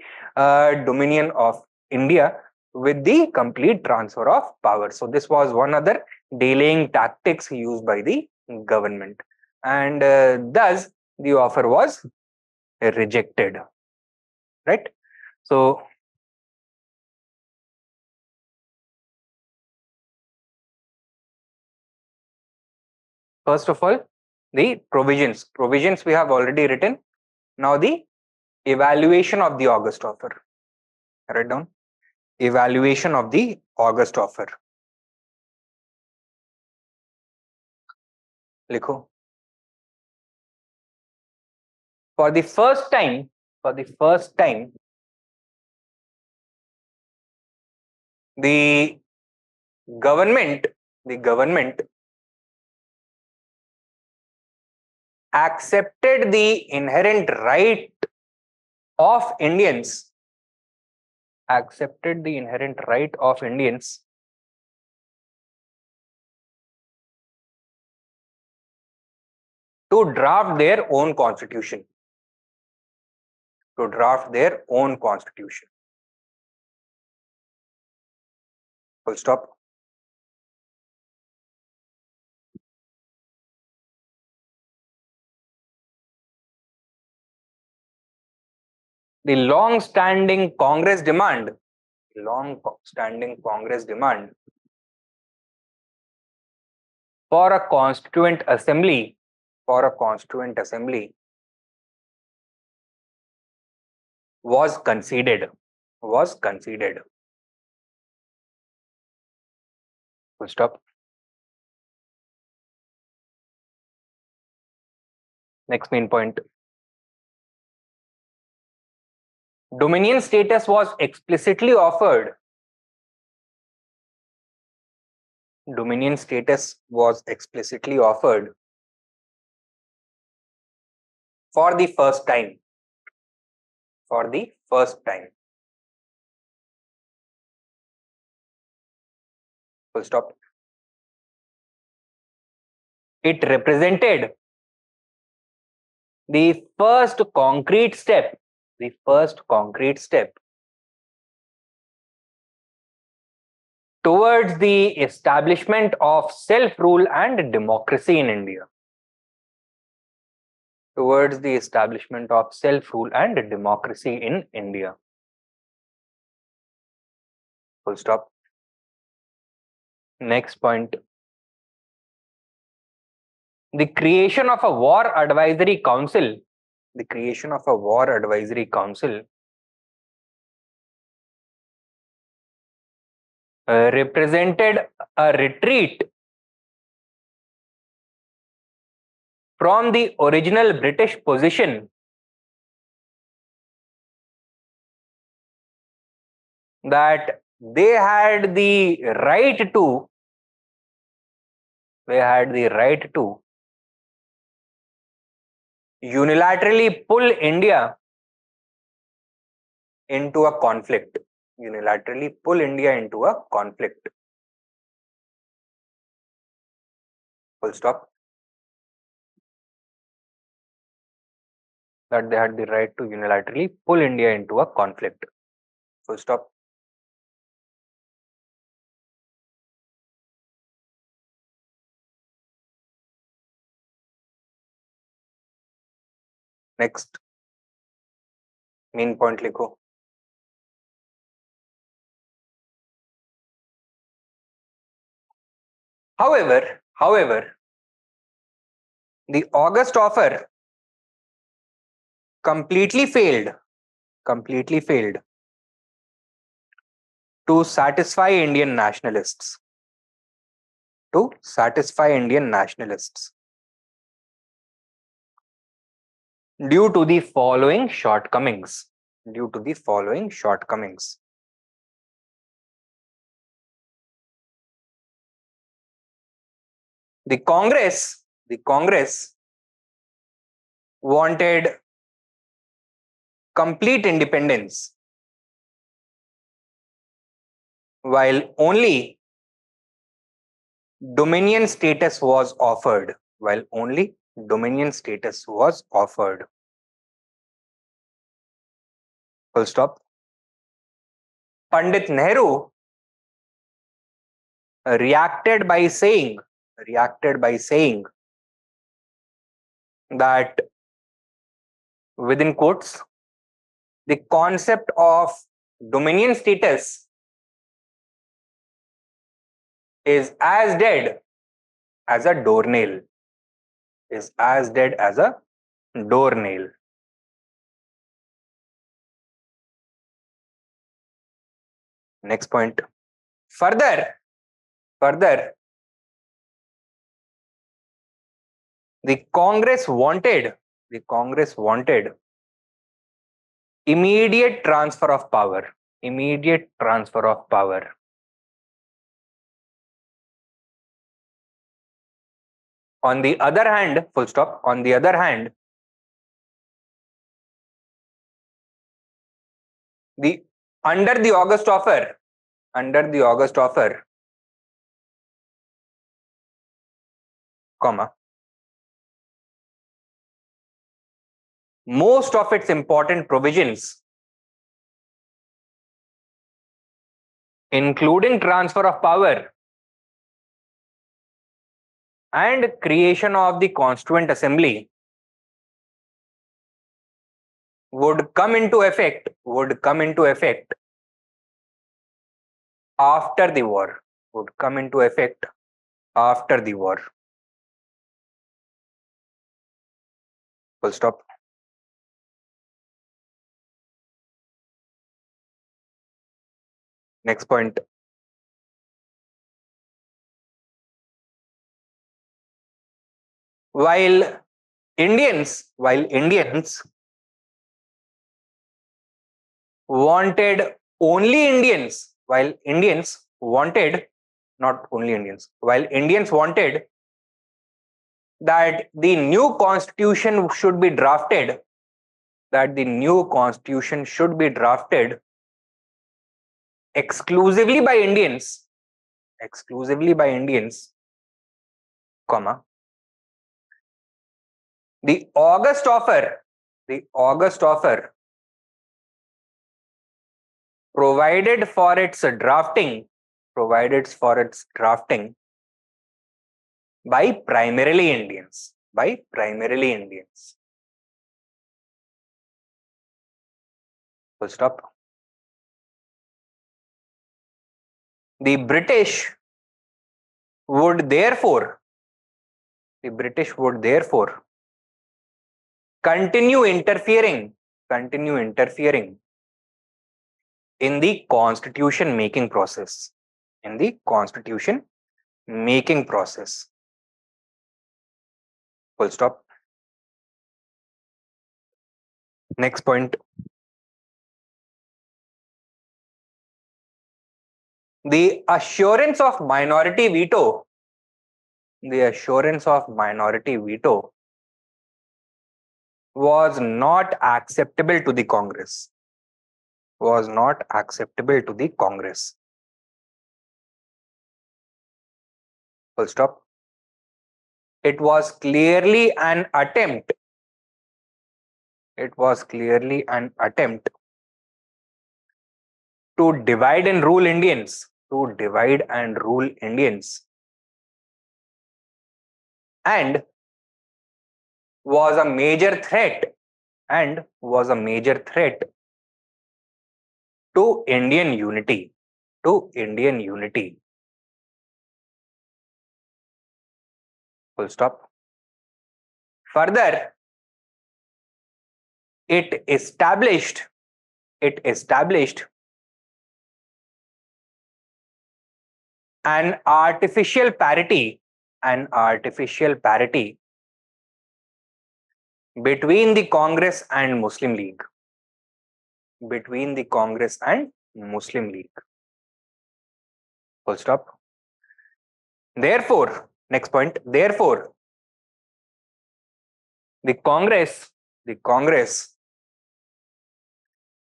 dominion of India with the complete transfer of power. So this was one other delaying tactics used by the government, and thus the offer was rejected. Right. So first of all, the provisions we have already written. Now the evaluation of the August offer. Write down evaluation of the August offer. लिखो. For the first time, the government accepted the inherent right of Indians to draft their own constitution. Full stop. The long-standing Congress demand for a constituent assembly was conceded. Full stop. Next main point. Dominion status was explicitly offered. For the first time. Full stop. It represented the first concrete step towards the establishment of self-rule and democracy in India. Full stop. Next point. The creation of a war advisory council. Represented a retreat from the original British position that they had the right to unilaterally pull India into a conflict. Full stop. That they had the right to unilaterally pull India into a conflict. Full stop. Next main point लिखो. However, the August offer completely failed to satisfy Indian nationalists. To satisfy Indian nationalists. Due to the following shortcomings. Due to the following shortcomings. The Congress wanted complete independence, while only dominion status was offered. While only dominion status was offered. Full stop. Pandit Nehru reacted by saying that, within quotes, the concept of dominion status is as dead as a doornail. Is as dead as a doornail. Next point. Further, the Congress wanted immediate transfer of power. Immediate transfer of power. On the other hand, full stop. On the other hand, under the August offer, comma, most of its important provisions, including transfer of power and creation of the Constituent Assembly, would come into effect after the war. Would come into effect after the war. Full stop. Next point. While Indians wanted only Indians, while Indians wanted that the new constitution should be drafted, exclusively by Indians, comma, the August offer provided for its drafting by primarily Indians. Full stop. The British would therefore continue interfering in the constitution making process. Full stop. Next point. The assurance of minority veto was not acceptable to the Congress. Full stop. It was clearly an attempt to divide and rule Indians, and was a major threat to Indian unity. Full stop. Further, it established an artificial parity between the Congress and Muslim League. Full stop. Therefore, next point. Therefore, the Congress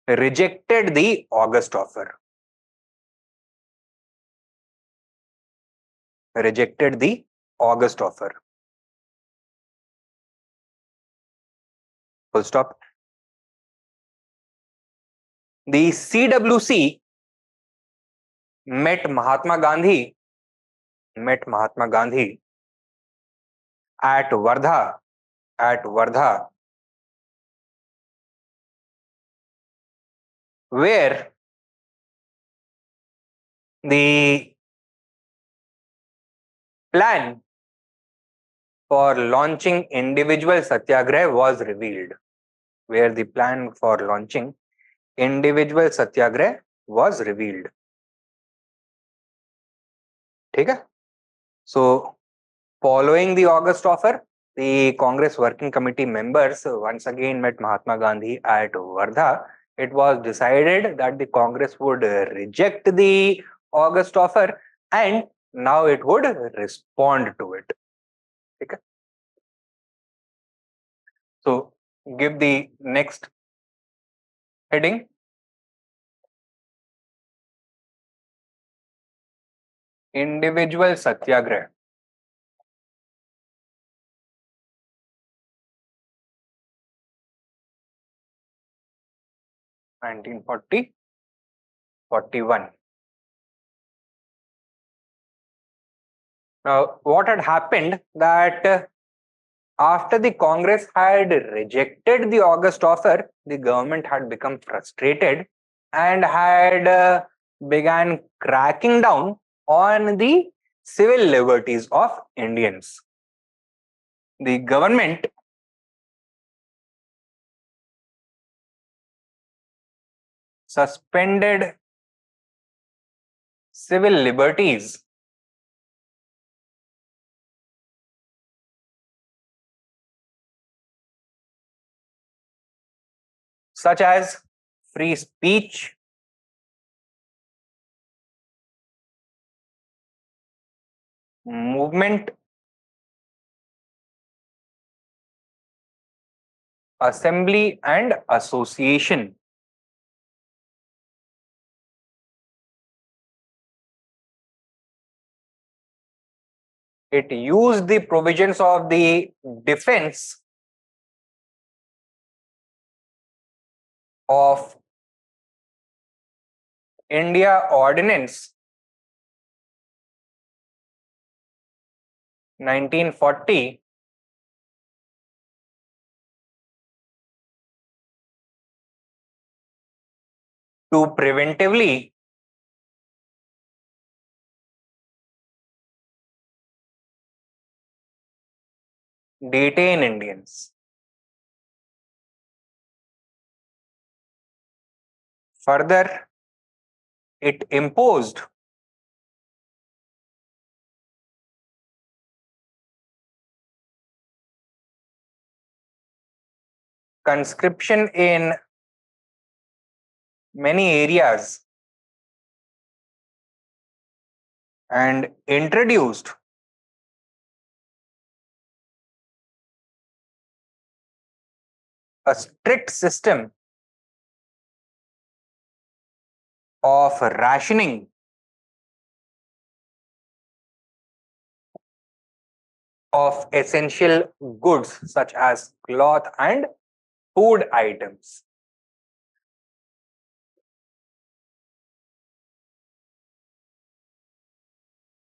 rejected the August offer. Full stop. The CWC met Mahatma Gandhi at Wardha, where the plan for launching individual Satyagraha was revealed. Okay? So, following the August offer, the Congress Working Committee members once again met Mahatma Gandhi at Wardha. It was decided that the Congress would reject the August offer and now it would respond to it. Okay? So, give the next heading. Individual Satyagraha. 1940-41. Now, what had happened that after the Congress had rejected the August offer, the government had become frustrated and had began cracking down on the civil liberties of Indians. The government suspended civil liberties such as free speech, movement, assembly, and association. It used the provisions of the Defense of India Ordinance 1940 to preventively detain Indians. Further, it imposed conscription in many areas and introduced a strict system of rationing of essential goods such as cloth and food items.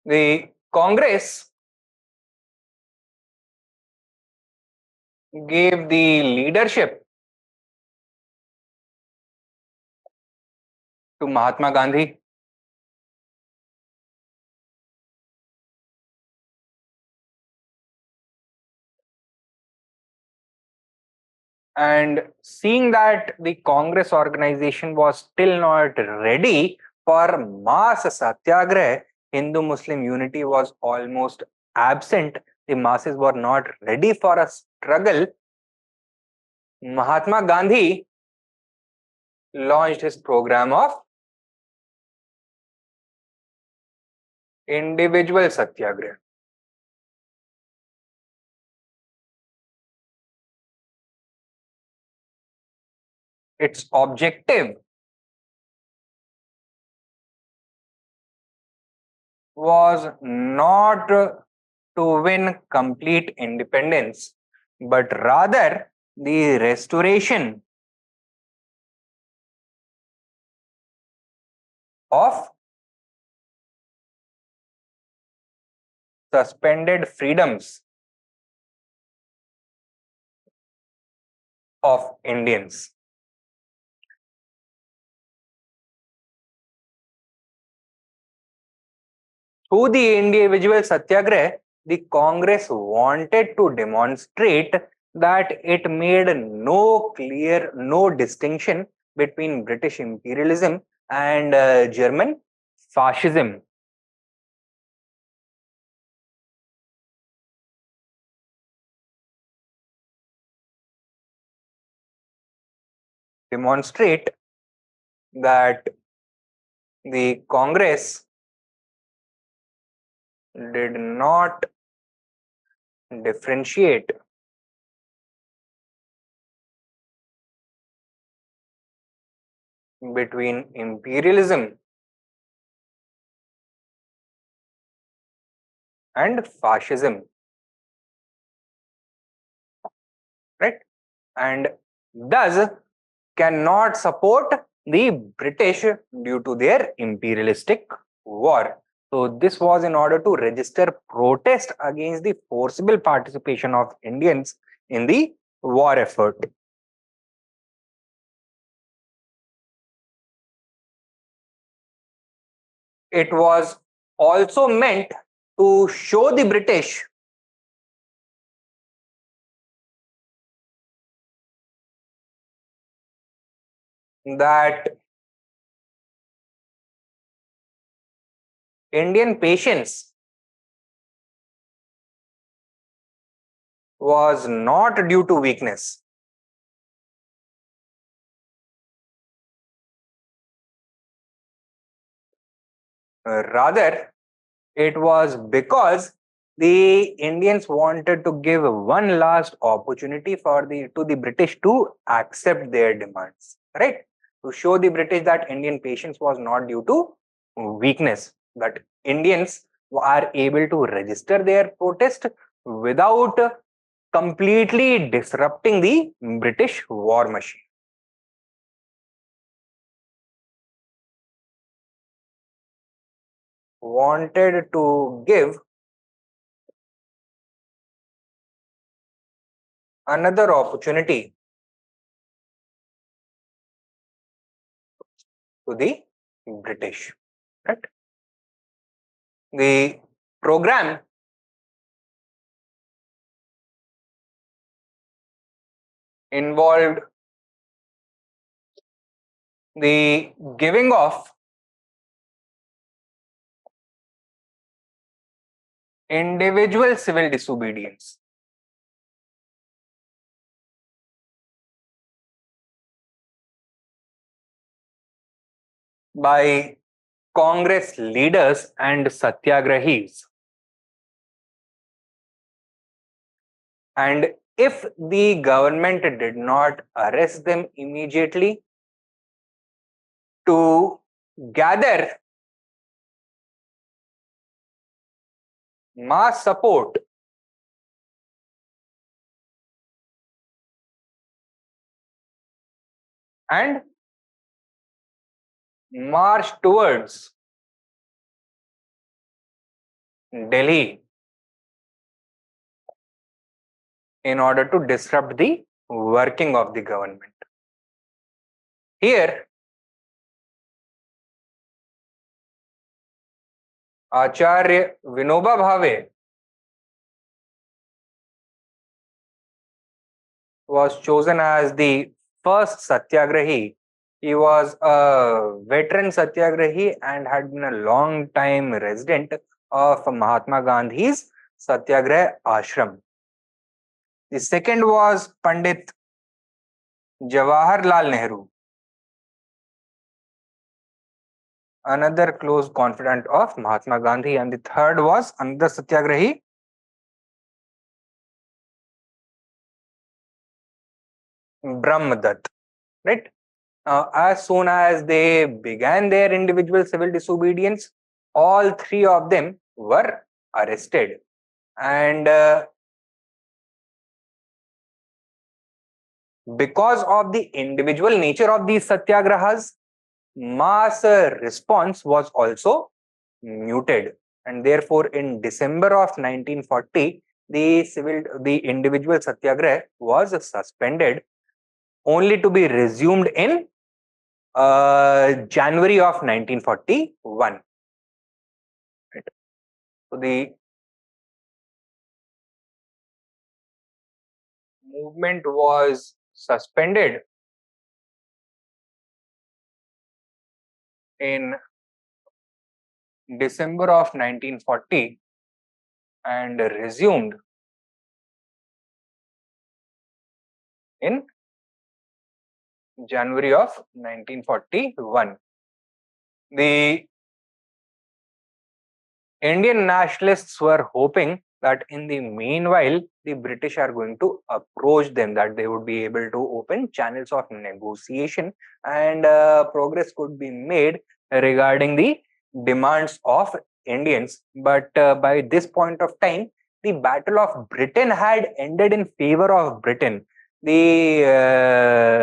The Congress gave the leadership to Mahatma Gandhi. And seeing that the Congress organization was still not ready for mass satyagraha, Hindu Muslim unity was almost absent. The masses were not ready for a struggle. Mahatma Gandhi launched his program of individual satyagraha. Its objective was not to win complete independence, but rather the restoration of suspended freedoms of Indians. Through the individual satyagraha, the Congress wanted to demonstrate that it made no distinction between British imperialism and German fascism. Demonstrate that the Congress did not differentiate between imperialism and fascism, right? And thus cannot support the British due to their imperialistic war. So this was in order to register protest against the forcible participation of Indians in the war effort. It was also meant to show the British that Indian patience was not due to weakness. Rather, it was because the Indians wanted to give one last opportunity for the British to accept their demands, right? To show the British that Indian patience was not due to weakness, but Indians are able to register their protest without completely disrupting the British war machine. Wanted to give another opportunity to the British, right? The program involved the giving of individual civil disobedience by Congress leaders and satyagrahis. And if the government did not arrest them immediately, to gather mass support and march towards Delhi in order to disrupt the working of the government. Here, Acharya Vinoba Bhave was chosen as the first Satyagrahi. He was a veteran Satyagrahi and had been a long time resident of Mahatma Gandhi's Satyagraha ashram. The second was Pandit Jawaharlal Nehru, another close confidant of Mahatma Gandhi, and the third was another Satyagrahi, Brahmadatt. Right? As soon as they began their individual civil disobedience, all three of them were arrested. And because of the individual nature of these satyagrahas, mass response was also muted. And therefore, in December of 1940, the individual satyagraha was suspended, only to be resumed in January of 1941. Right. So the movement was suspended in December of 1940 and resumed in January of 1941. The Indian nationalists were hoping that in the meanwhile, the British are going to approach them, that they would be able to open channels of negotiation and progress could be made regarding the demands of Indians. But by this point of time, the Battle of Britain had ended in favor of Britain. The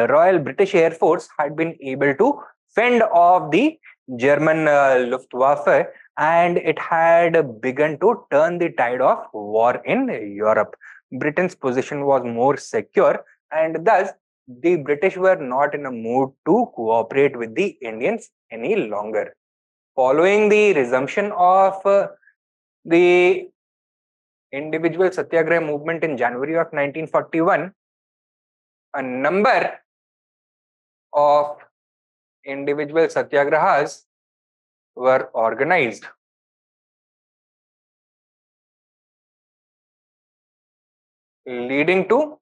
Royal British Air Force had been able to fend off the German Luftwaffe, and it had begun to turn the tide of war in Europe. Britain's position was more secure, and thus the British were not in a mood to cooperate with the Indians any longer. Following the resumption of the individual Satyagraha movement in January of 1941, a number of individual Satyagrahas were organized, leading to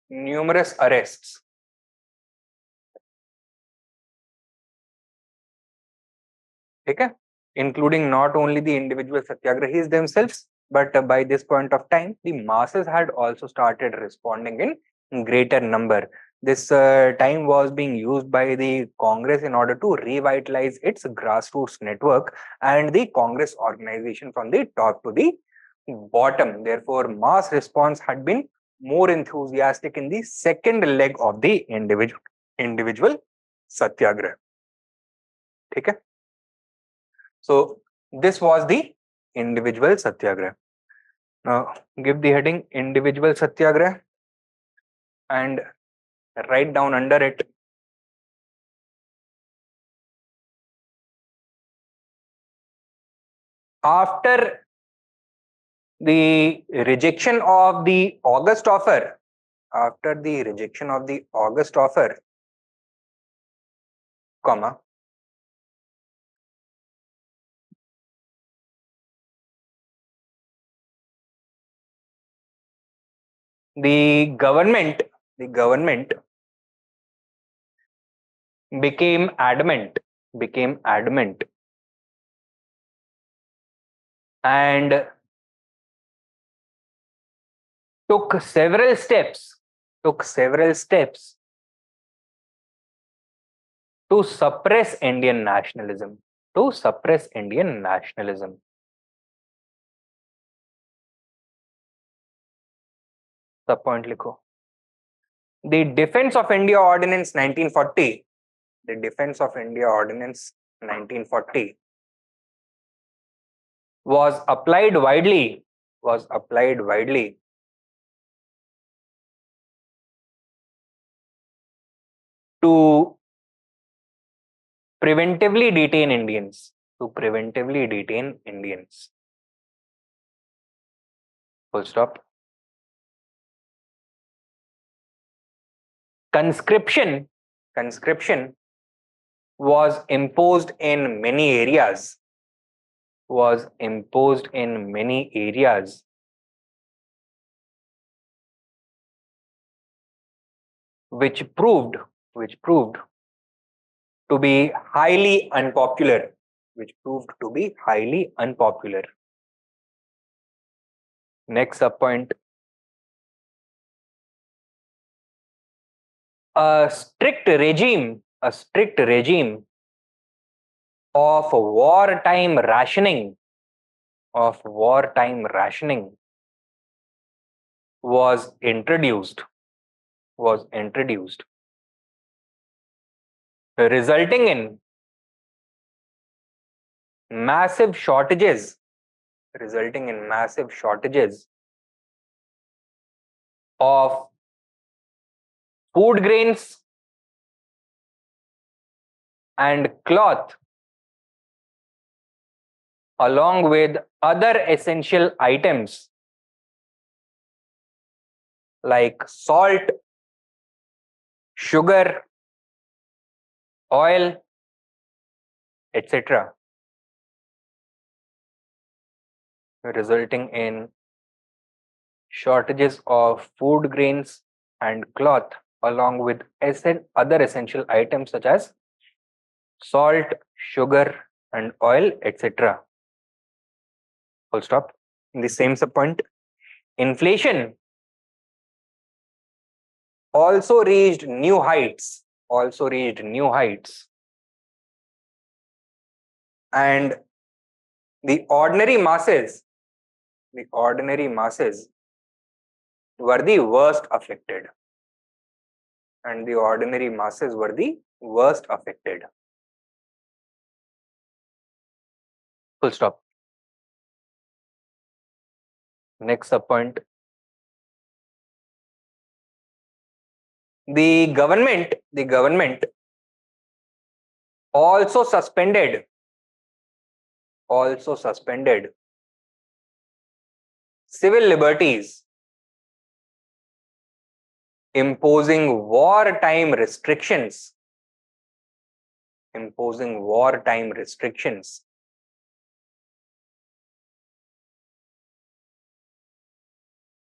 numerous arrests. Okay? Including not only the individual Satyagrahis themselves, but by this point of time, the masses had also started responding in greater number. This time was being used by the Congress in order to revitalize its grassroots network and the Congress organization from the top to the bottom. Therefore, mass response had been more enthusiastic in the second leg of the individual Satyagraha. Okay? So this was the individual Satyagraha. Now give the heading individual Satyagraha and write down under it after the rejection of the August offer, comma, the government became adamant and took several steps to suppress Indian nationalism. Sub point लिखो. The Defense of India Ordinance 1940. The Defense of India Ordinance 1940 was applied widely to preventively detain Indians. Full stop. Conscription was imposed in many areas. Which proved to be highly unpopular. Next subpoint. A strict regime of wartime rationing was introduced, resulting in massive shortages of food grains and cloth, along with other essential items like salt, sugar, oil, etc., resulting in shortages of food grains and cloth, along with other essential items such as salt, sugar, and oil, etc. Full stop. In the same subpoint, inflation also reached new heights, and the ordinary masses were the worst affected. Full stop. Next subpoint. The government also suspended civil liberties, imposing wartime restrictions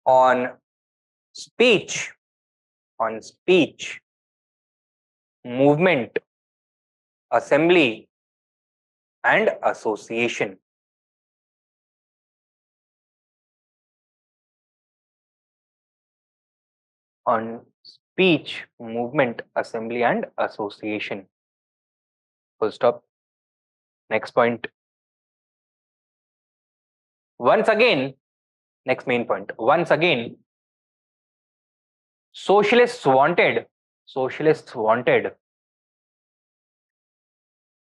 on speech, movement, assembly, and association. On speech, movement, assembly, and association. Full stop. Next point. Once again, next main point. Once again, socialists wanted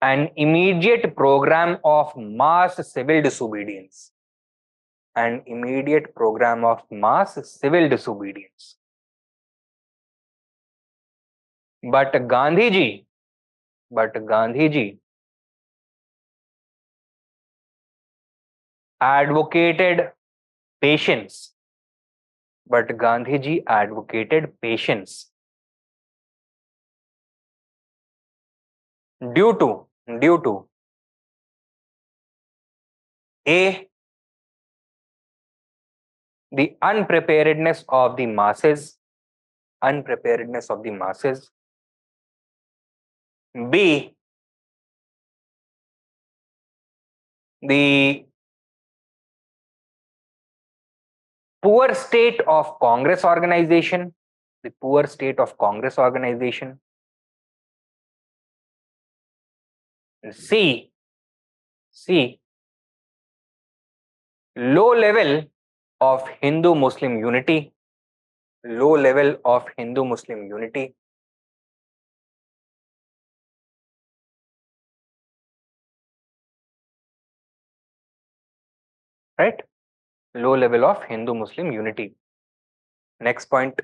an immediate program of mass civil disobedience. But Gandhiji advocated patience. Due to A, the unpreparedness of the masses, B, the poor state of Congress organization, C, low level of Hindu-Muslim unity, right? Low level of Hindu-Muslim unity. Next point.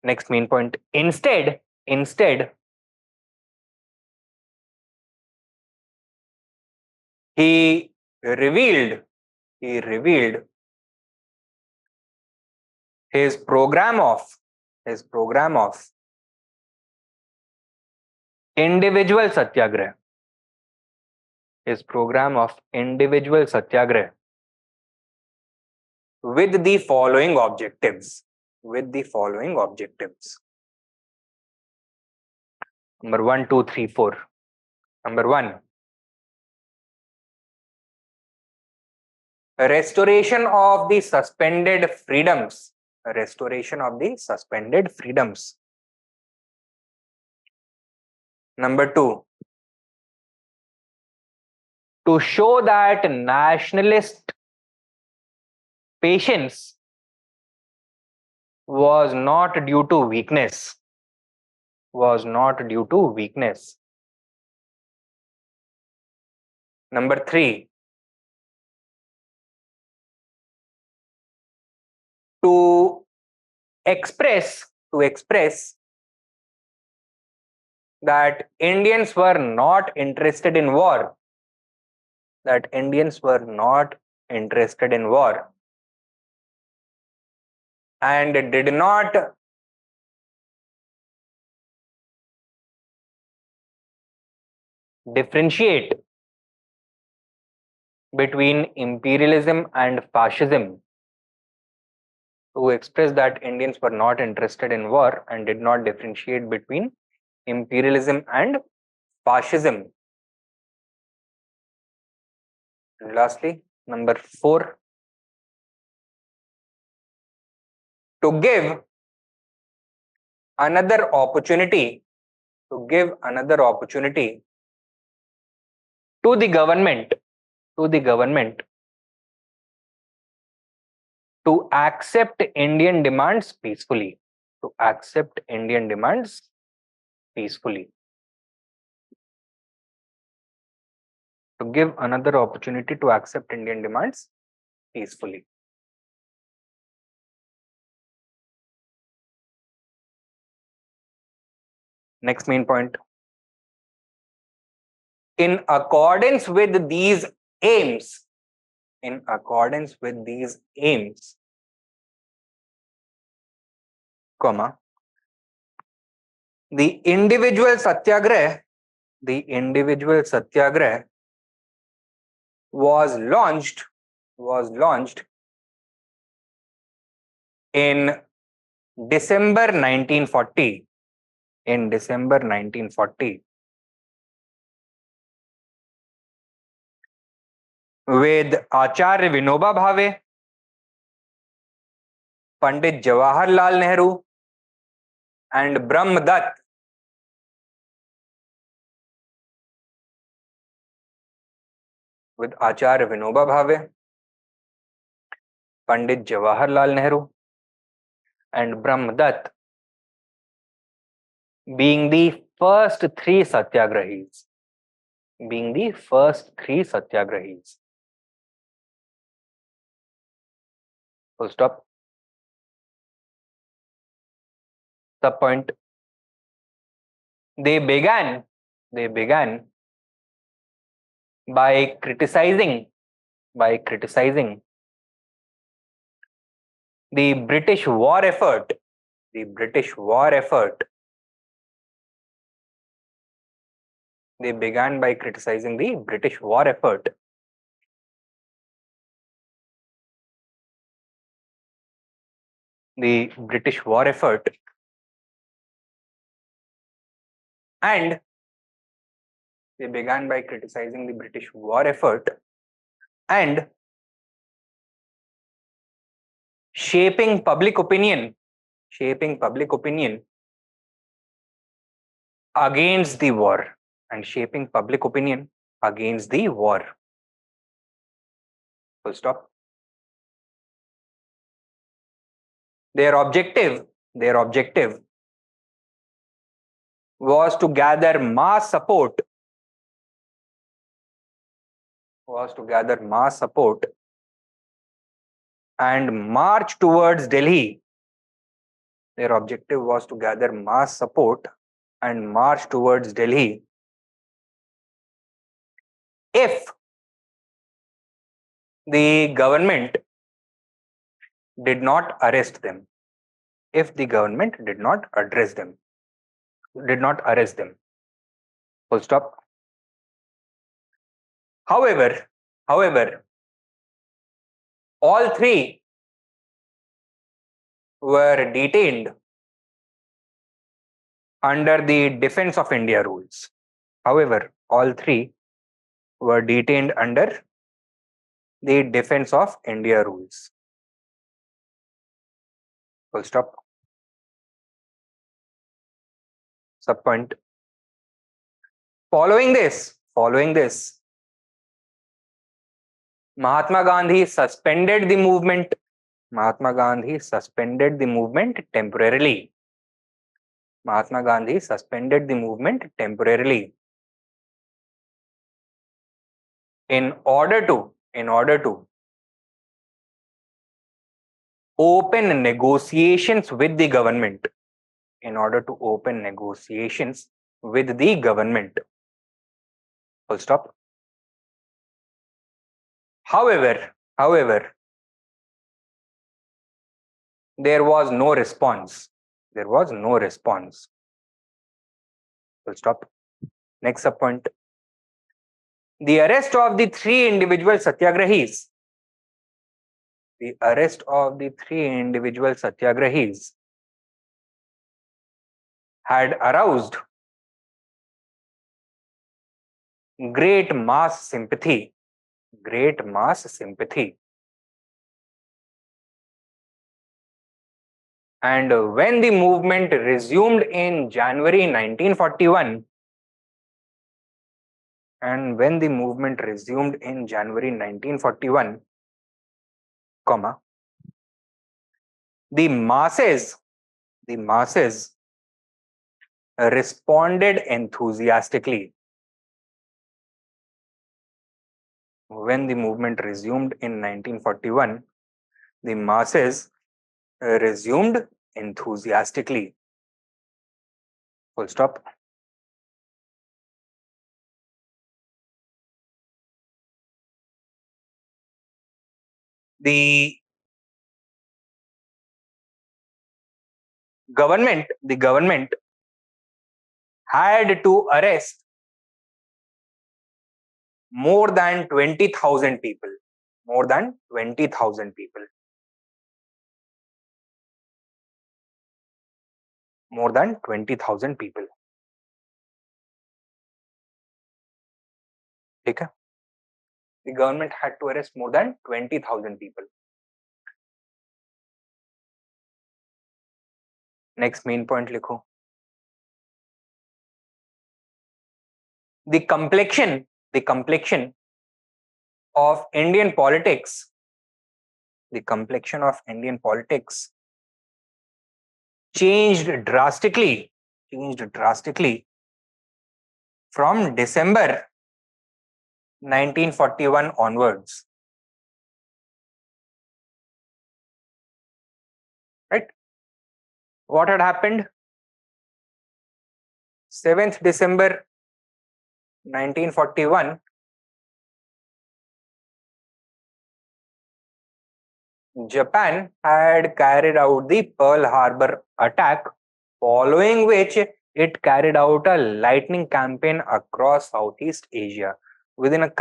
Next main point. Instead, he revealed he revealed his program of individual satyagraha. His program of individual satyagraha with the following objectives. Number 1, 2, 3, 4. Number 1, restoration of the suspended freedoms. Number 2, to show that nationalist patience was not due to weakness. Number 3, to express that Indians were not interested in war. And did not differentiate between imperialism and fascism. To express that Indians were not interested in war and did not differentiate between imperialism and fascism. And lastly, number 4, to give another opportunity to the government to accept Indian demands peacefully. To give another opportunity to accept Indian demands peacefully. Next main point. In accordance with these aims, comma, the individual satyagraha was launched in December 1940. With Acharya Vinoba Bhave, Pandit Jawaharlal Nehru, and Brahm Dutt. With Acharya Vinoba Bhave, Pandit Jawaharlal Nehru, and Brahm Dutt being the first 3 satyagrahis. Full stop. Sub point. They began by criticizing the British war effort. They began by criticizing the British war effort. And they began by criticizing the British war effort and shaping public opinion against the war. Full stop. Their objective was to gather mass support and march towards Delhi. Their objective was to gather mass support and march towards Delhi if the government did not arrest them. If the government did not arrest them. Full stop. However, all three were detained under the Defense of India rules. However, all three were detained under the Defense of India rules. Full stop. Subpoint. Following this, Mahatma Gandhi suspended the movement. Mahatma Gandhi suspended the movement temporarily. Mahatma Gandhi suspended the movement temporarily in order to open negotiations with the government. In order to open negotiations with the government. Full stop. However, there was no response. Full stop. Next subpoint. The arrest of the three individual Satyagrahis. Had aroused great mass sympathy. And when the movement resumed in January 1941, the masses responded enthusiastically. When the movement resumed in 1941, the masses resumed enthusiastically. Full stop. The government had to arrest more than 20,000 people. More than 20,000 people. Okay? The government had to arrest more than 20,000 people. Next main point likho. The complexion of Indian politics. Changed drastically from December 1941 onwards. Right? What had happened? 7th December 1941, Japan had carried out the Pearl Harbor attack, following which it carried out a lightning campaign across Southeast Asia. Within a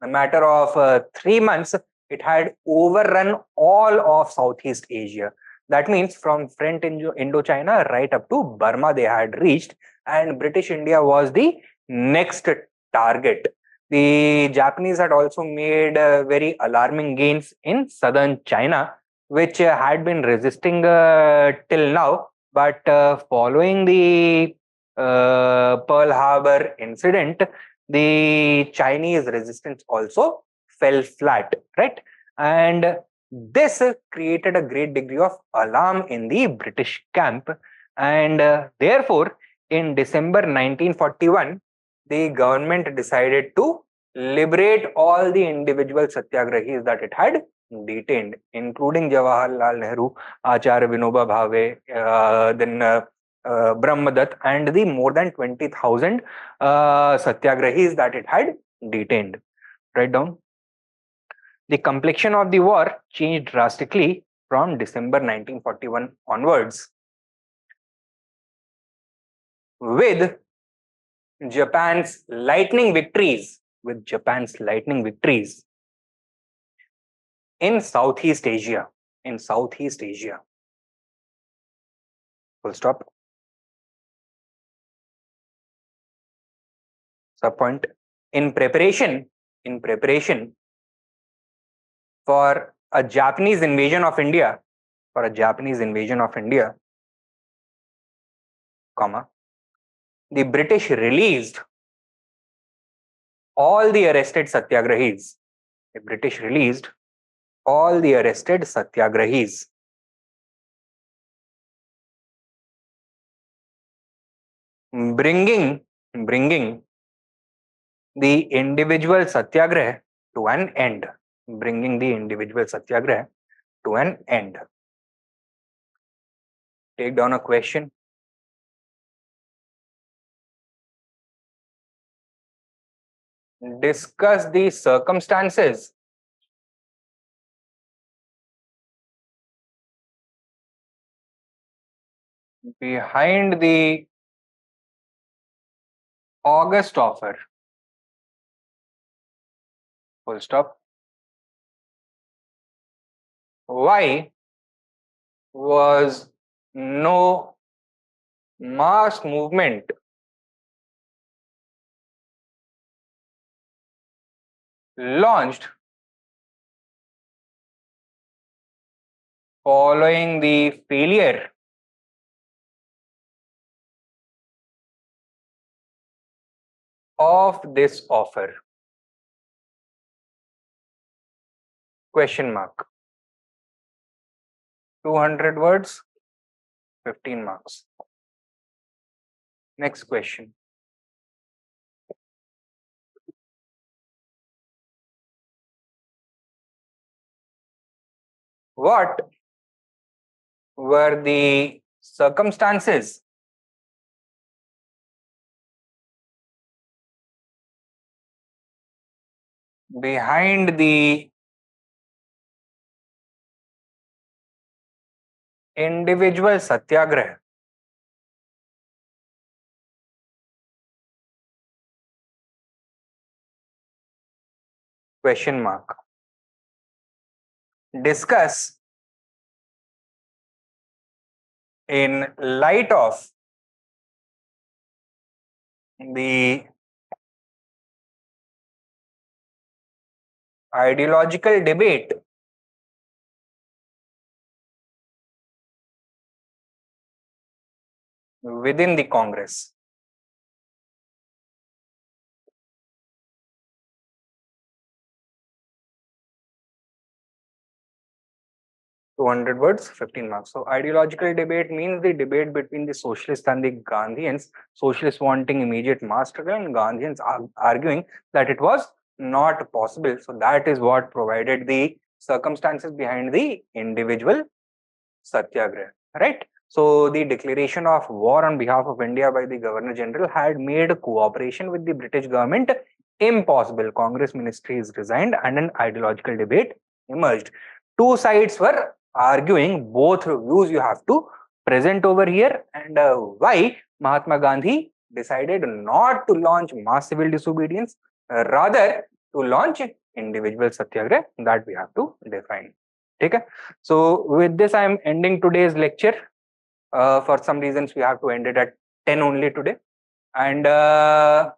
matter of 3 months, it had overrun all of Southeast Asia. That means from French Indochina right up to Burma they had reached, and British India was the next target. The Japanese had also made very alarming gains in southern China, which had been resisting till now. But following the Pearl Harbor incident, the Chinese resistance also fell flat, right? And this created a great degree of alarm in the British camp. And therefore, in December 1941, the government decided to liberate all the individual Satyagrahis that it had detained, including Jawaharlal Nehru, Acharya Vinoba Bhave, then Brahmadatta, and the more than 20,000 Satyagrahis that it had detained. Write down. The complexion of the war changed drastically from December 1941 onwards, with Japan's lightning victories, in Southeast Asia. Full stop. Subpoint. In preparation for a Japanese invasion of India, comma, the British released all the arrested Satyagrahis. Bringing the individual Satyagraha to an end. Take down a question. Discuss the circumstances behind the August offer. Full stop. Why was no mass movement launched following the failure of this offer? Question mark. 200 words, 15 marks. Next question. What were the circumstances behind the individual Satyagraha? Question mark. Discuss in light of the ideological debate within the Congress. (200 words, 15 marks. So ideological debate means the debate between the socialists and the Gandhians. Socialists wanting immediate mass struggle and Gandhians arguing that it was not possible. So that is what provided the circumstances behind the individual Satyagraha, right? So the declaration of war on behalf of India by the Governor General had made cooperation with the British government impossible. Congress ministries resigned and an ideological debate emerged. Two sides were arguing, both views you have to present over here, and why Mahatma Gandhi decided not to launch mass civil disobedience, rather to launch individual Satyagraha, that we have to define. Okay? So with this, I am ending today's lecture. For some reasons, we have to end it at 10 only today. And I'll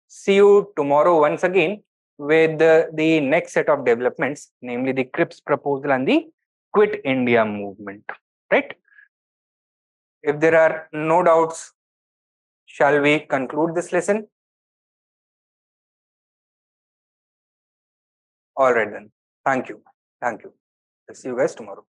see you tomorrow once again with the next set of developments, namely the Cripps proposal and the Quit India movement. Right? If there are no doubts, shall we conclude this lesson? All right then. Thank you. I'll see you guys tomorrow.